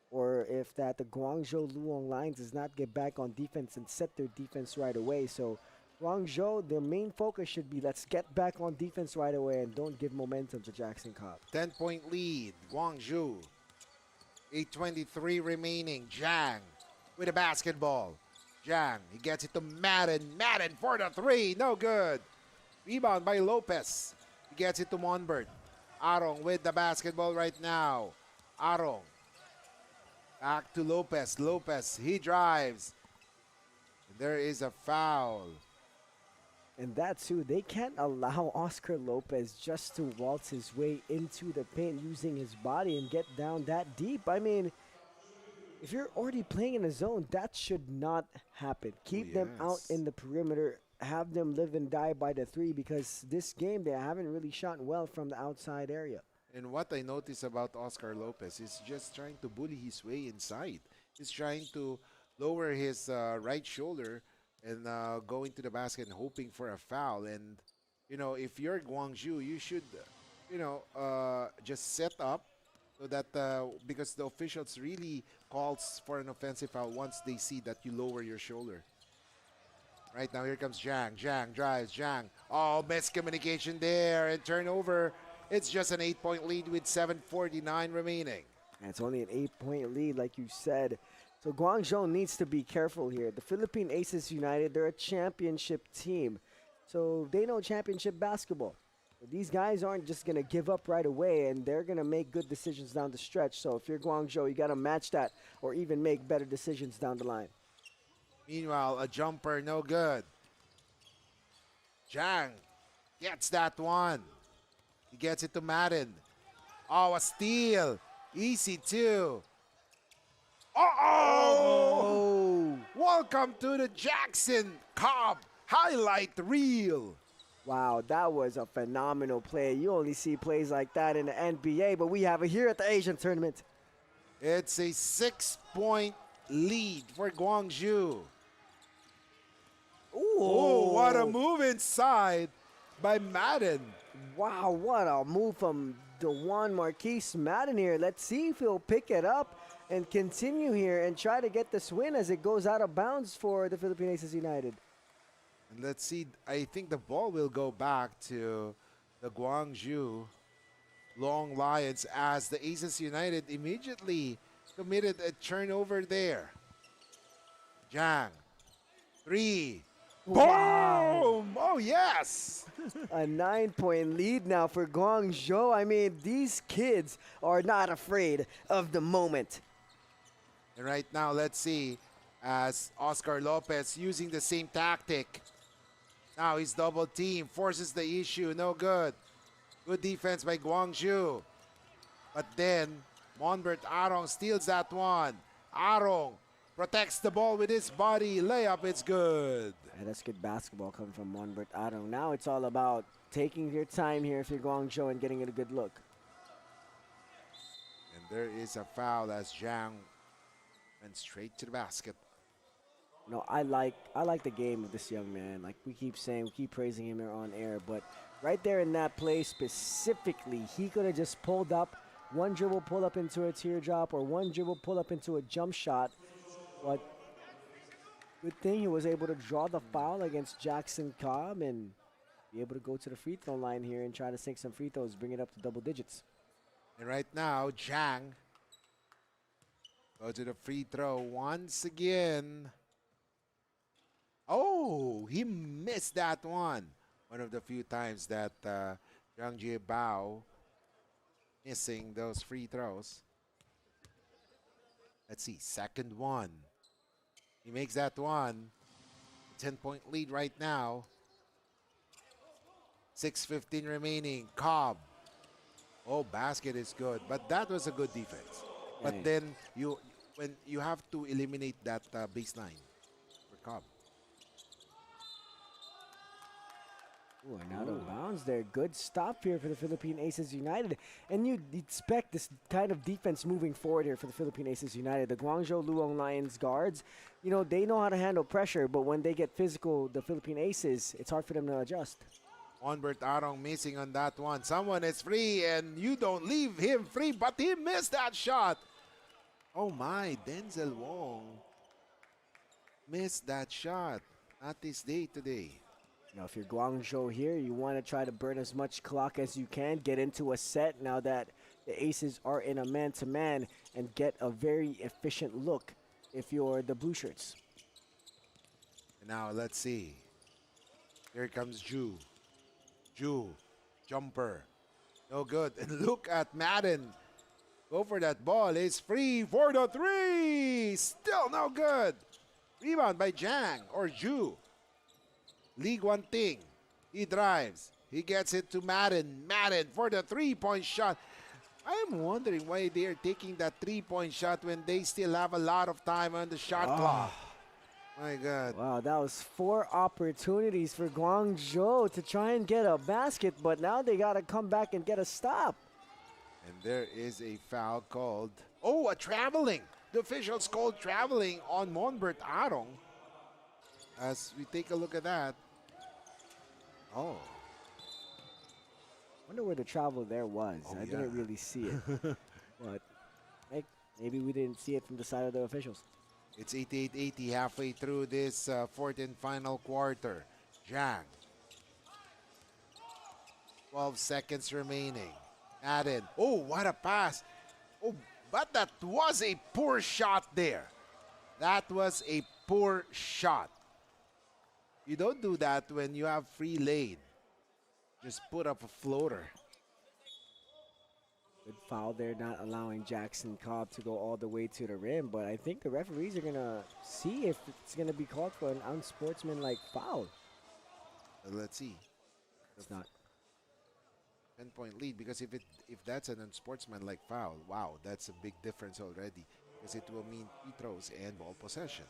or if that the Guangzhou Loong Lions does not get back on defense and set their defense right away. So Guangzhou, their main focus should be, let's get back on defense right away and don't give momentum to Jackson Cobb. 10-point lead, Guangzhou. 8:23 remaining. Zhang with a basketball. Zhang, he gets it to Madden. Madden for the three, no good. Rebound by Lopez. He gets it to Monbert. Arong with the basketball right now. Arong. Back to Lopez. Lopez, he drives. There is a foul. And that too, they can't allow Oscar Lopez just to waltz his way into the paint using his body and get down that deep. I mean, if you're already playing in a zone, that should not happen. Keep them out in the perimeter. Have them live and die by the three, because this game they haven't really shot well from the outside area. And what I notice about Oscar Lopez is just trying to bully his way inside. He's trying to lower his right shoulder and go into the basket and hoping for a foul. And, you know, if you're Guangzhou, you should, just set up so that, because the officials really calls for an offensive foul once they see that you lower your shoulder. Right now, here comes Zhang. Zhang drives. Zhang. Oh, miscommunication there and turnover. It's just an 8-point lead with 7:49 remaining. And it's only an 8-point lead, like you said. So Guangzhou needs to be careful here. The Philippine Aces United, they're a championship team. So they know championship basketball. These guys aren't just going to give up right away, and they're going to make good decisions down the stretch. So if you're Guangzhou, you got to match that or even make better decisions down the line. Meanwhile, a jumper, no good. Zhang gets that one. He gets it to Madden. Oh, a steal. Easy, too. Uh-oh! Welcome to the Jackson Cobb highlight reel. Wow, that was a phenomenal play. You only see plays like that in the NBA, but we have it here at the Asian tournament. It's a 6-point lead for Guangzhou. Ooh. Oh, what a move inside by Madden. Wow, what a move from the one Marquise Madden here. Let's see if he'll pick it up and continue here and try to get this win as it goes out of bounds for the Philippine Aces United. And let's see, I think the ball will go back to the Guangzhou Loong Lions as the Aces United immediately committed a turnover there. Zhang, three. Wow. Boom! Oh, yes! A 9-point lead now for Guangzhou. I mean, these kids are not afraid of the moment. And right now, let's see, as Oscar Lopez using the same tactic. Now he's double team, forces the issue, no good. Good defense by Guangzhou. But then, Monbert Arong steals that one. Arong protects the ball with his body. Layup, it's good. And that's good basketball coming from Monbert Arong. Now it's all about taking your time here if you're Guangzhou and getting it a good look. And there is a foul as Zhang went straight to the basket. No, I like the game of this young man. Like we keep saying, we keep praising him here on air, but right there in that play specifically, he could have just pulled up, one dribble pull up into a teardrop or one dribble pull up into a jump shot. But good thing he was able to draw the foul against Jackson Cobb and be able to go to the free throw line here and try to sink some free throws, bring it up to double digits. And right now, Zhang go to the free throw once again. Oh, he missed that one. One of the few times that Zhang Jiebao missing those free throws. Let's see, second one. He makes that one. 10-point lead right now. 6:15 remaining. Cobb. Oh, basket is good, but that was a good defense. But then when you have to eliminate that baseline for Cobb. Ooh, and out of bounds there. Good stop here for the Philippine Aces United. And you'd expect this kind of defense moving forward here for the Philippine Aces United. The Guangzhou Loong Lions guards, you know, they know how to handle pressure, but when they get physical, the Philippine Aces, it's hard for them to adjust. Onbert Arong missing on that one. Someone is free and you don't leave him free, but he missed that shot. Oh my, Denzel Wong missed that shot. Not this day today. You know, if you're Guangzhou here, you want to try to burn as much clock as you can, get into a set now that the Aces are in a man-to-man, and get a very efficient look if you're the Blue Shirts. And now let's see. Here comes Ju. Ju, jumper. No good. And look at Madden. Go for that ball. It's free for the three. Still no good. Rebound by Zhang or Ju. League One thing. He drives. He gets it to Madden. Madden for the three-point shot. I am wondering why they are taking that three-point shot when they still have a lot of time on the shot clock. My God. Wow, that was 4 opportunities for Guangzhou to try and get a basket, but now they got to come back and get a stop. And there is a foul called. Oh, a traveling. The officials called traveling on Monbert Arong. As we take a look at that. Oh. Wonder where the travel there was. Oh, I didn't really see it. But maybe we didn't see it from the side of the officials. It's 88-80 halfway through this fourth and final quarter. Zhang. 12 seconds remaining. Added. Oh, what a pass. Oh, but that was a poor shot there. That was a poor shot. You don't do that when you have free lane. Just put up a floater. Good foul there, not allowing Jackson Cobb to go all the way to the rim. But I think the referees are going to see if it's going to be called for an unsportsmanlike foul. Let's see. It's not. 10-point lead, because if that's an unsportsmanlike foul, wow, that's a big difference already, because it will mean free throws and ball possession.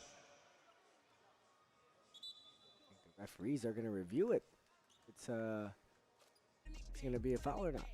I think the referees are going to review it. It's going to be a foul or not.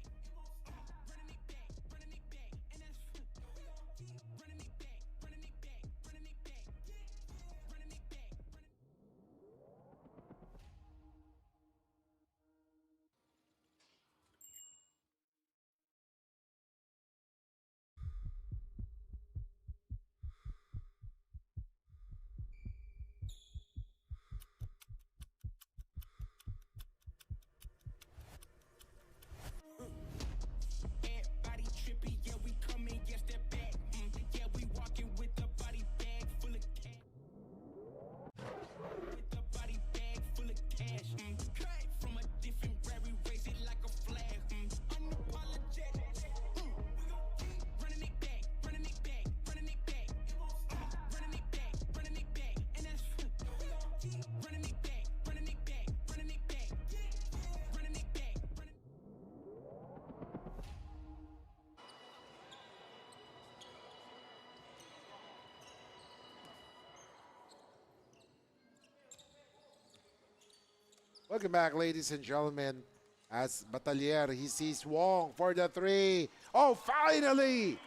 Welcome back, ladies and gentlemen. As Batalier, he sees Wong for the three. Oh, finally!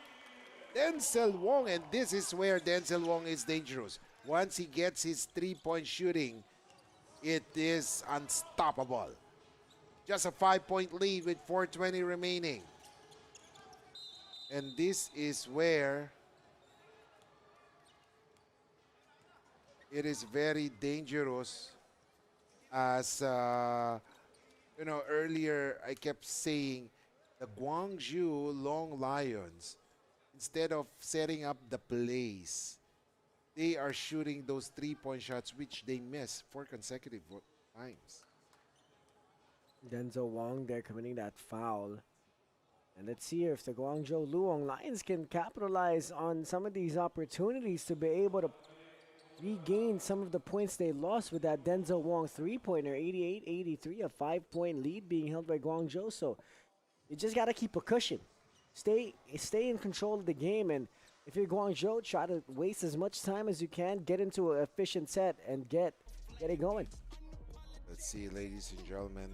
Denzel Wong, and this is where Denzel Wong is dangerous. Once he gets his three-point shooting, it is unstoppable. Just a 5-point lead with 4:20 remaining. And this is where it is very dangerous. As earlier I kept saying the Guangzhou Long Lions, instead of setting up the plays, they are shooting those three-point shots which they miss 4 consecutive times. Denzel Wong there committing that foul. And let's see if the Guangzhou Loong Lions can capitalize on some of these opportunities to be able to regain some of the points they lost with that Denzel Wong three-pointer, 88-83, a 5-point lead being held by Guangzhou. So you just got to keep a cushion. Stay in control of the game, and if you're Guangzhou, try to waste as much time as you can, get into an efficient set, and get it going. Let's see, ladies and gentlemen.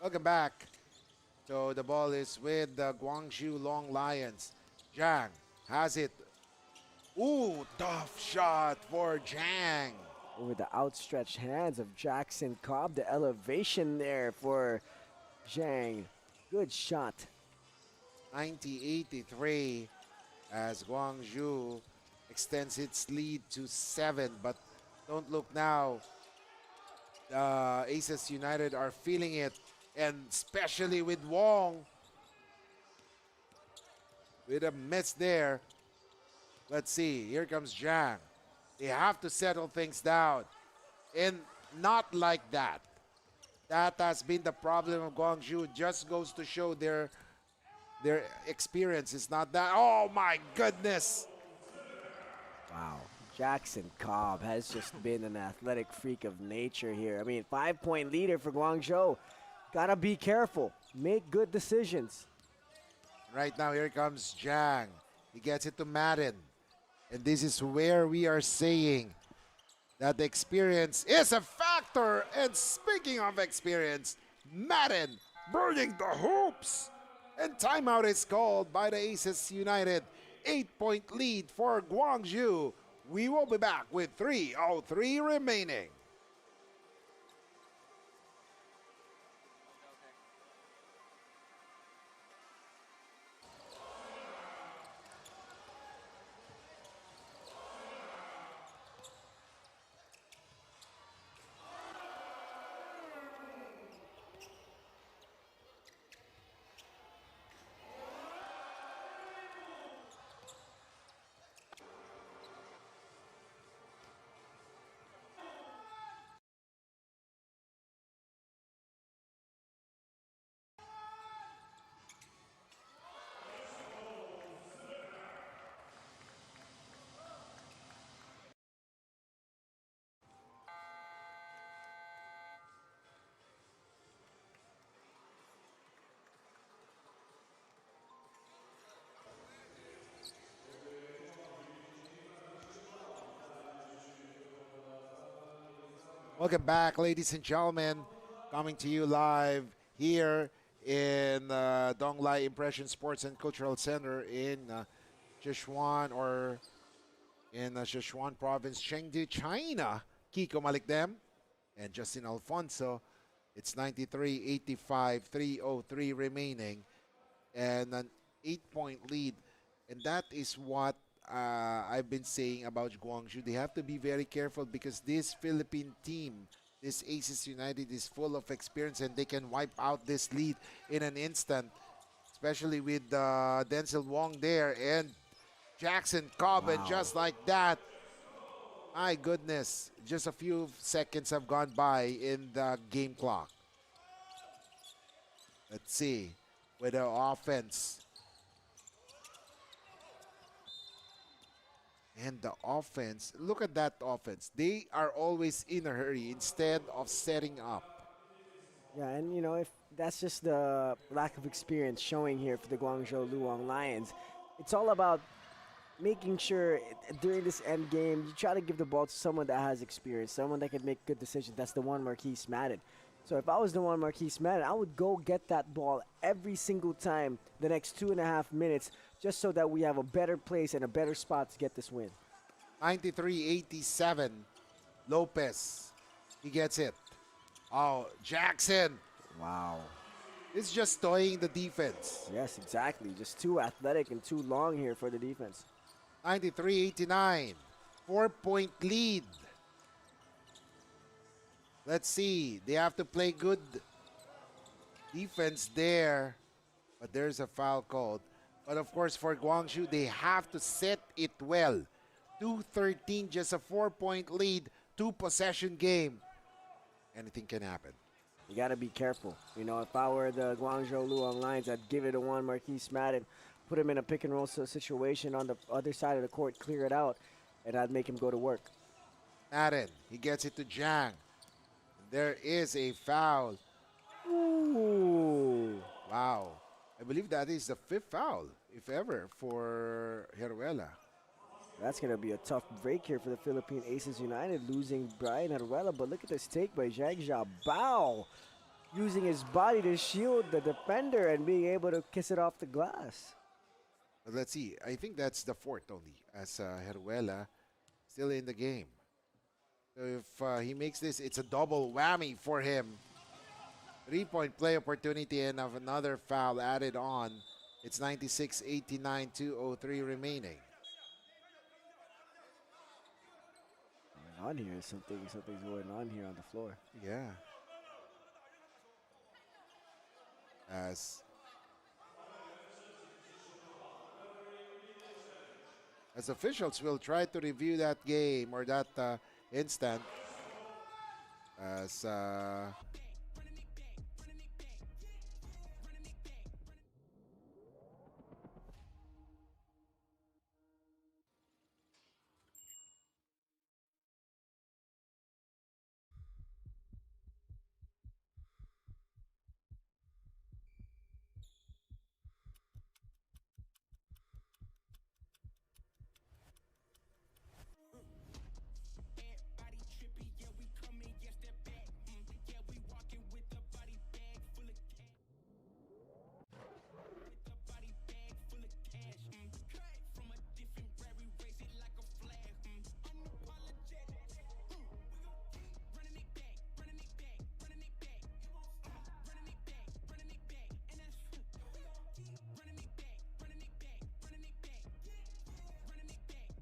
Welcome back. So the ball is with the Guangzhou Long Lions. Zhang has it. Ooh, tough shot for Zhang. Over the outstretched hands of Jackson Cobb, the elevation there for Zhang. Good shot. 90-83 as Guangzhou extends its lead to 7. But don't look now. The Aces United are feeling it. And especially with Wong. With a miss there. Let's see. Here comes Zhang. They have to settle things down. And not like that. That has been the problem of Guangzhou. Just goes to show their experience is not that. Oh my goodness. Wow. Jackson Cobb has just been an athletic freak of nature here. I mean, 5-point leader for Guangzhou. Gotta be careful. Make good decisions. Right now, here comes Zhang. He gets it to Madden. And this is where we are saying that the experience is a factor. And speaking of experience, Madden burning the hoops. And timeout is called by the Aces United. 8-point lead for Guangzhou. We will be back with 3:03 remaining. Welcome back, ladies and gentlemen. Coming to you live here in Donglai Impression Sports and Cultural Center in Sichuan or in Sichuan Province, Chengdu, China. Kiko Malikdem and Justin Alfonso. It's 93-85, 3:03 remaining, and an 8-point lead. And that is what I've been saying about Guangzhou. They have to be very careful because this Philippine team, this Aces United, is full of experience and they can wipe out this lead in an instant, especially with Denzel Wong there and Jackson Cobb. Wow. And just like that, my goodness, just a few seconds have gone by in the game clock. Let's see with the offense. And the offense, look at that offense. They are always in a hurry instead of setting up. Yeah, and if that's just the lack of experience showing here for the Guangzhou Luong Lions, it's all about making sure during this end game you try to give the ball to someone that has experience, someone that can make good decisions. That's the one Marquise Madden. So if I was the one Marquise Madden, I would go get that ball every single time the next 2.5 minutes, just so that we have a better place and a better spot to get this win. 93-87. Lopez. He gets it. Oh, Jackson. Wow. It's just toying the defense. Yes, exactly. Just too athletic and too long here for the defense. 93-89. 4-point lead. Let's see. They have to play good defense there. But there's a foul called. But of course, for Guangzhou, they have to set it well. 2-13, just a 4-point lead, 2-possession game. Anything can happen. You got to be careful. If I were the Guangzhou Luong Lions, I'd give it to one Marquise Madden, put him in a pick and roll situation on the other side of the court, clear it out, and I'd make him go to work. Madden, he gets it to Jang. There is a foul. Ooh. Wow. I believe that is the 5th foul, if ever, for Heruela. That's going to be a tough break here for the Philippine Aces United, losing Brian Heruela. But look at this take by Zhang Bao, using his body to shield the defender and being able to kiss it off the glass. But let's see. I think that's the 4th only, as Heruela still in the game. So if he makes this, it's a double whammy for him. 3-point play opportunity and of another foul added on. It's 96-89, 2:03 remaining. On here, something's going on here on the floor. Yeah. As officials will try to review that game or that instant as Everybody trippy, yeah, we coming, yes, step back. Yeah, we walking with the body bag full of cash. With the body bag full of cash. Cut from a different rare, we raise it like a flag. Unapologetic. We gon' keep running it back, running it back, running it back. It won't stop, running it back, running it back. And that's we gon' keep running it back, running it back, running it back. Running it back.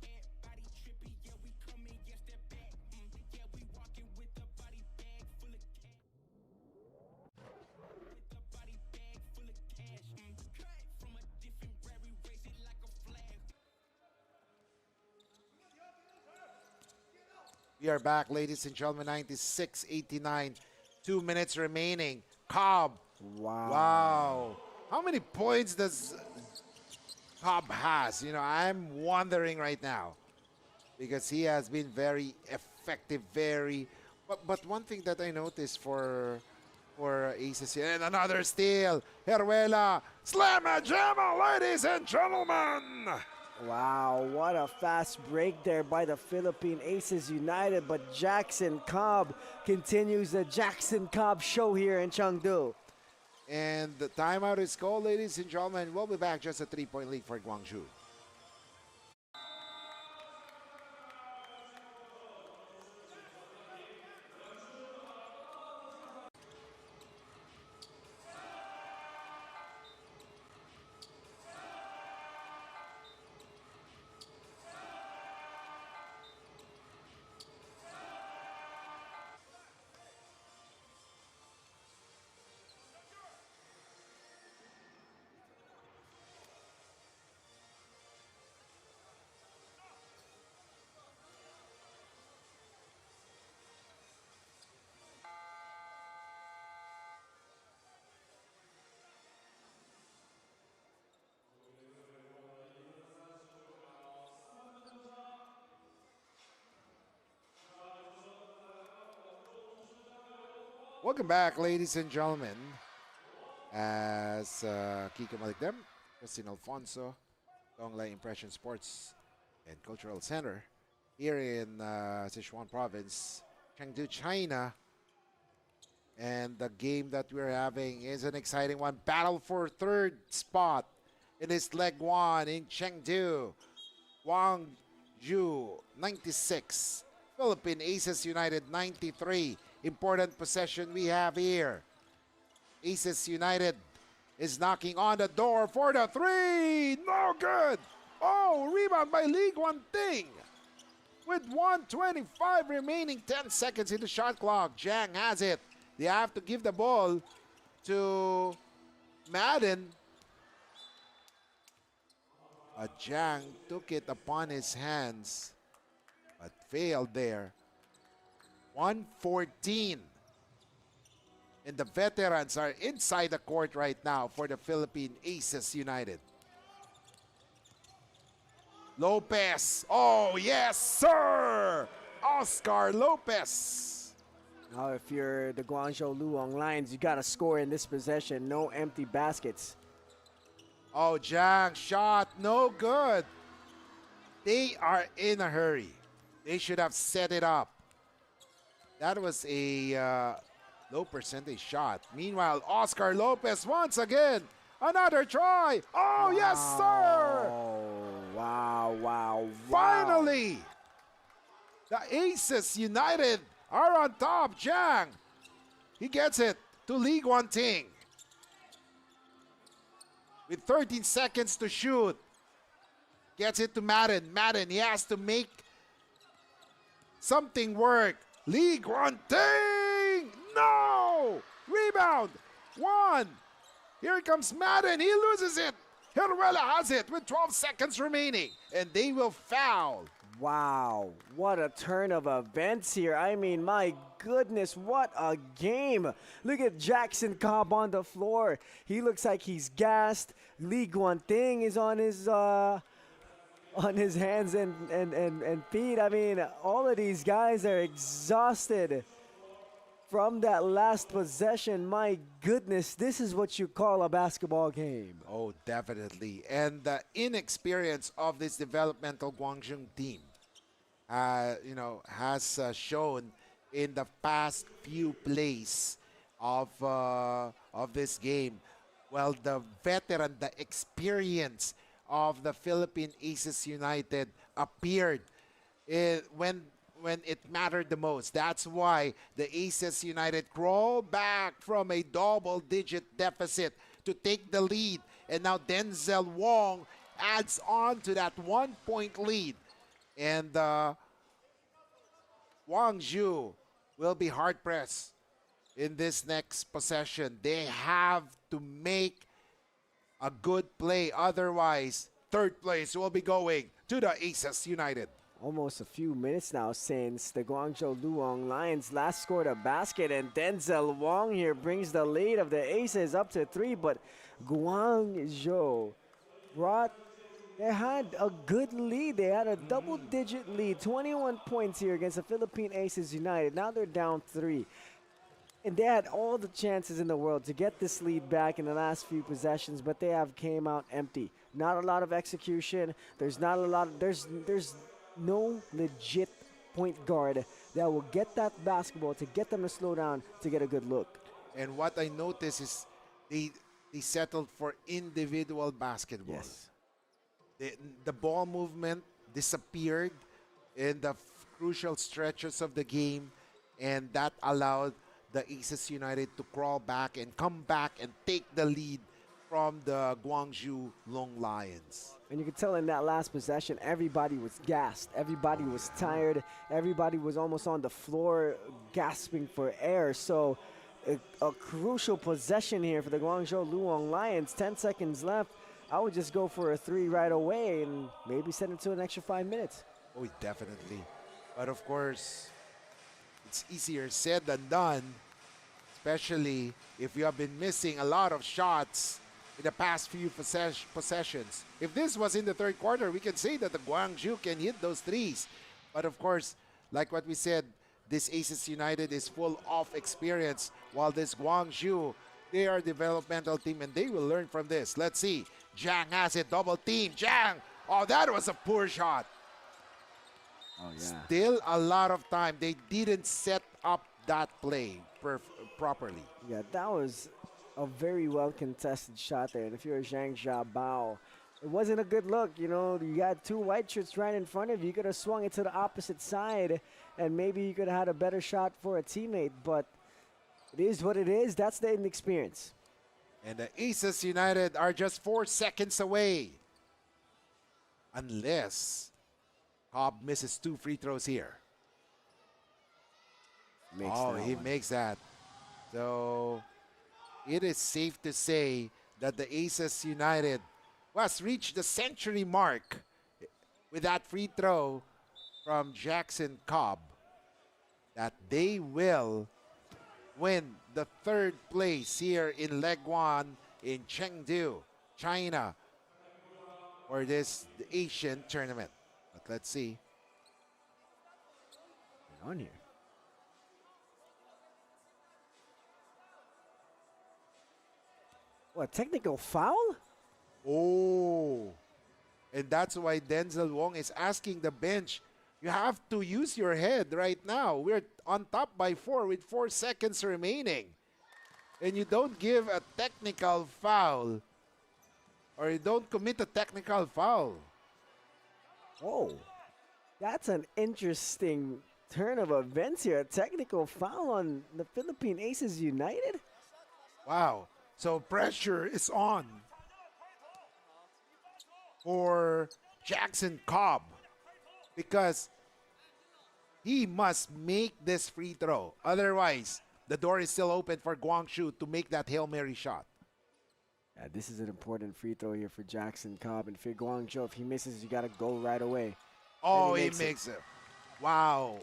Everybody trippy, yeah, we coming, yes, step back. Yeah, we walking with the body bag full of cash. With the body bag full of cash. Cut from a different rare, we raise it like a flag. we are back, ladies and gentlemen. 96-89, 2 minutes remaining. Cobb. Wow. Wow. How many points does Cobb has? I'm wondering right now because he has been very effective, but one thing that I noticed for Aces here, and another steal. Heruela, slamma jamma, ladies and gentlemen. Wow, what a fast break there by the Philippine Aces United, but Jackson Cobb continues the Jackson Cobb show here in CHENGDU. And the timeout is called, ladies and gentlemen. We'll be back. Just a 3-point lead for Guangzhou. Welcome back, ladies and gentlemen, as Kiko Malikdem, Justin Alfonso, Donglai Impression Sports and Cultural Center here in Sichuan Province, Chengdu, China. And the game that we're having is an exciting one. Battle for third spot. It is leg one in Chengdu. Guangzhou 96. Philippine Aces United 93. Important possession we have here. Aces United is knocking on the door for the three. No good. Oh, rebound by League One Ting. With 1:25 remaining, 10 seconds in the shot clock. Zhang has it. They have to give the ball to Madden. Zhang took it upon his hands, but failed there. 1:14. And the veterans are inside the court right now for the Philippine Aces United. Lopez. Oh, yes, sir! Oscar Lopez. Now, if you're the Guangzhou Loong Lions, you got to score in this possession. No empty baskets. Oh, Zhang shot. No good. They are in a hurry. They should have set it up. That was a low percentage shot. Meanwhile, Oscar Lopez once again. Another try. Oh, wow. Yes, sir. Wow, wow, wow. Finally, the Aces United are on top. Zhang, he gets it to League One Ting. With 13 seconds to shoot. Gets it to Madden. Madden, he has to make something work. League One Ting! No! Rebound! One! Here comes Madden. He loses it. Hiruela has it with 12 seconds remaining. And they will foul. Wow, what a turn of events here. I mean, my goodness, what a game. Look at Jackson Cobb on the floor. He looks like he's gassed. League One Ting is on his hands and feet. I mean, all of these guys are exhausted from that last possession. My goodness, this is what you call a basketball game. Oh, definitely. And the inexperience of this developmental Guangzhou team, has shown in the past few plays of this game. Well, the veteran, the experience of the Philippine Aces United appeared when it mattered the most. That's why the Aces United crawled back from a double-digit deficit to take the lead. And now Denzel Wong adds on to that 1-point lead. And Guangzhou will be hard-pressed in this next possession. They have to make a good play. Otherwise, third place will be going to the Aces United. Almost a few minutes now since the Guangzhou Loong Lions last scored a basket, and Denzel Wong here brings the lead of the Aces up to 3, but Guangzhou they had a good lead. They had a double-digit lead, 21 points here against the Philippine Aces United. Now they're down 3. And they had all the chances in the world to get this lead back in the last few possessions, but they have came out empty. Not a lot of execution. There's no legit point guard that will get that basketball to get them to slow down to get a good look. And what I noticed is they settled for individual basketball. Yes. The ball movement disappeared in the crucial stretches of the game, and that allowed the Aces United to crawl back and come back and take the lead from the Guangzhou Loong Lions. And you can tell in that last possession, everybody was gassed. Everybody was tired. Everybody was almost on the floor gasping for air. So a crucial possession here for the Guangzhou Loong Lions. 10 seconds left. I would just go for a 3 right away and maybe send it to an extra 5 minutes. Oh, definitely. But of course, it's easier said than done, especially if you have been missing a lot of shots in the past few possessions. If this was in the third quarter, we can say that the Guangzhou can hit those threes. But of course, like what we said, this Aces United is full of experience, while this Guangzhou, they are a developmental team and they will learn from this. Let's see. Zhang has it, double team. Zhang! Oh, that was a poor shot. Oh, yeah. Still a lot of time. They didn't set up that play properly. Yeah, that was a very well contested shot there. And if you're Zhang Xiaobao, it wasn't a good look. You know, you got two white shirts right in front of you. You could have swung it to the opposite side, and maybe you could have had a better shot for a teammate. But it is what it is. That's the inexperience. And the Aces United are just 4 seconds away. Unless Cobb misses 2 free throws here. He makes that. So it is safe to say that the Aces United has reached the century mark with that free throw from Jackson Cobb, that they will win the 3rd place here in Leg 1 in Chengdu, China, for this Asian tournament. But let's see. On here. What, technical foul? Oh, and that's why Denzel Wong is asking the bench, you have to use your head right now. We're on top by 4 with 4 seconds remaining. And you don't give a technical foul, or you don't commit a technical foul. Oh, that's an interesting turn of events here. A technical foul on the Philippine Aces United? Wow. So pressure is on for Jackson Cobb, because he must make this free throw. Otherwise, the door is still open for Guangzhou to make that Hail Mary shot. Yeah, this is an important free throw here for Jackson Cobb. And for Guangzhou, if he misses, you got to go right away. Oh, he makes it. Wow.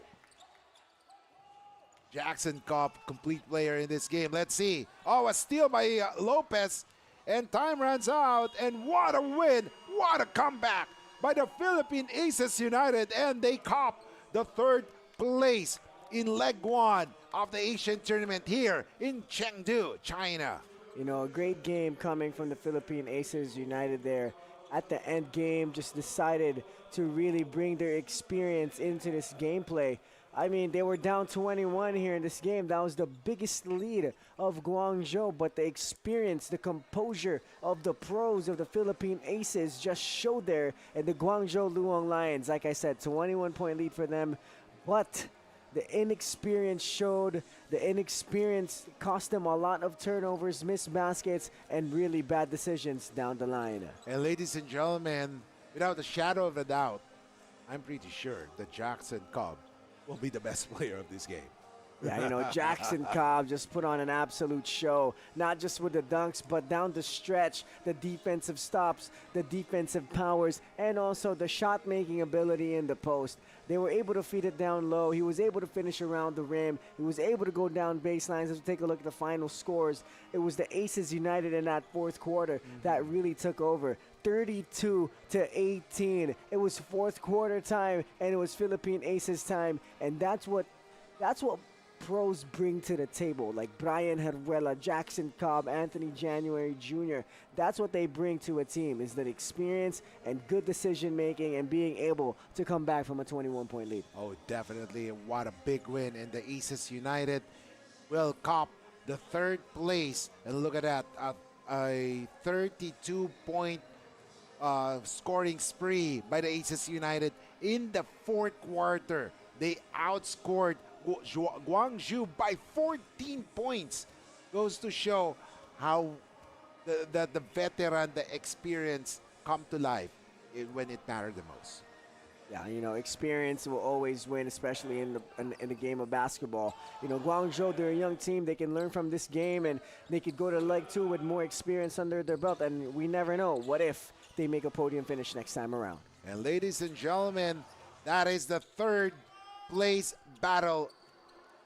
Jackson Cobb, complete player in this game. Let's see. Oh, a steal by Lopez. And time runs out. And what a win. What a comeback by the Philippine Aces United. And they cop the 3rd place in Leg 1 of the Asian tournament here in Chengdu, China. You know, a great game coming from the Philippine Aces United there. At the end game, just decided to really bring their experience into this gameplay. I mean, they were down 21 here in this game. That was the biggest lead of Guangzhou, but the experience, the composure of the pros of the Philippine Aces just showed there. And the Guangzhou Loong Lions, like I said, 21-point lead for them. But the inexperience showed. The inexperience cost them a lot of turnovers, missed baskets, and really bad decisions down the line. And ladies and gentlemen, without a shadow of a doubt, I'm pretty sure that Jackson Cobb will be the best player of this game. Yeah, you know, Jackson Cobb just put on an absolute show, not just with the dunks, but down the stretch, the defensive stops, the defensive powers, and also the shot-making ability in the post. They were able to feed it down low. He was able to finish around the rim. He was able to go down baselines. As we take a look at the final scores, it was the Aces United in that 4th quarter that really took over. 32-18. It was 4th quarter time, and it was Philippine Aces time, and that's what pros bring to the table, like Brian Herrera, Jackson Cobb, Anthony January Jr. That's what they bring to a team, is that experience and good decision making and being able to come back from a 21-point lead. Oh, definitely. What a big win. And the Aces United will cop the 3rd place. And look at that, a 32-point scoring spree by the Aces United in the 4th quarter. They outscored Guangzhou by 14 points. Goes to show how the veteran, the experience come to life when it mattered the most. Yeah, you know, experience will always win, especially in the game of basketball. You know, Guangzhou, they're a young team. They can learn from this game, and they could go to leg 2 with more experience under their belt. And we never know. What if they make a podium finish next time around? And ladies and gentlemen, that is the 3rd place battle.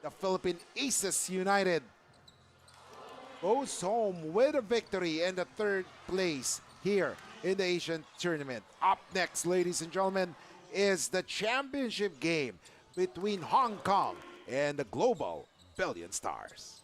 The Philippine Aces United goes home with a victory and the 3rd place here in the Asian tournament. Up next, ladies and gentlemen, is the championship game between Hong Kong and the Global Billion Stars.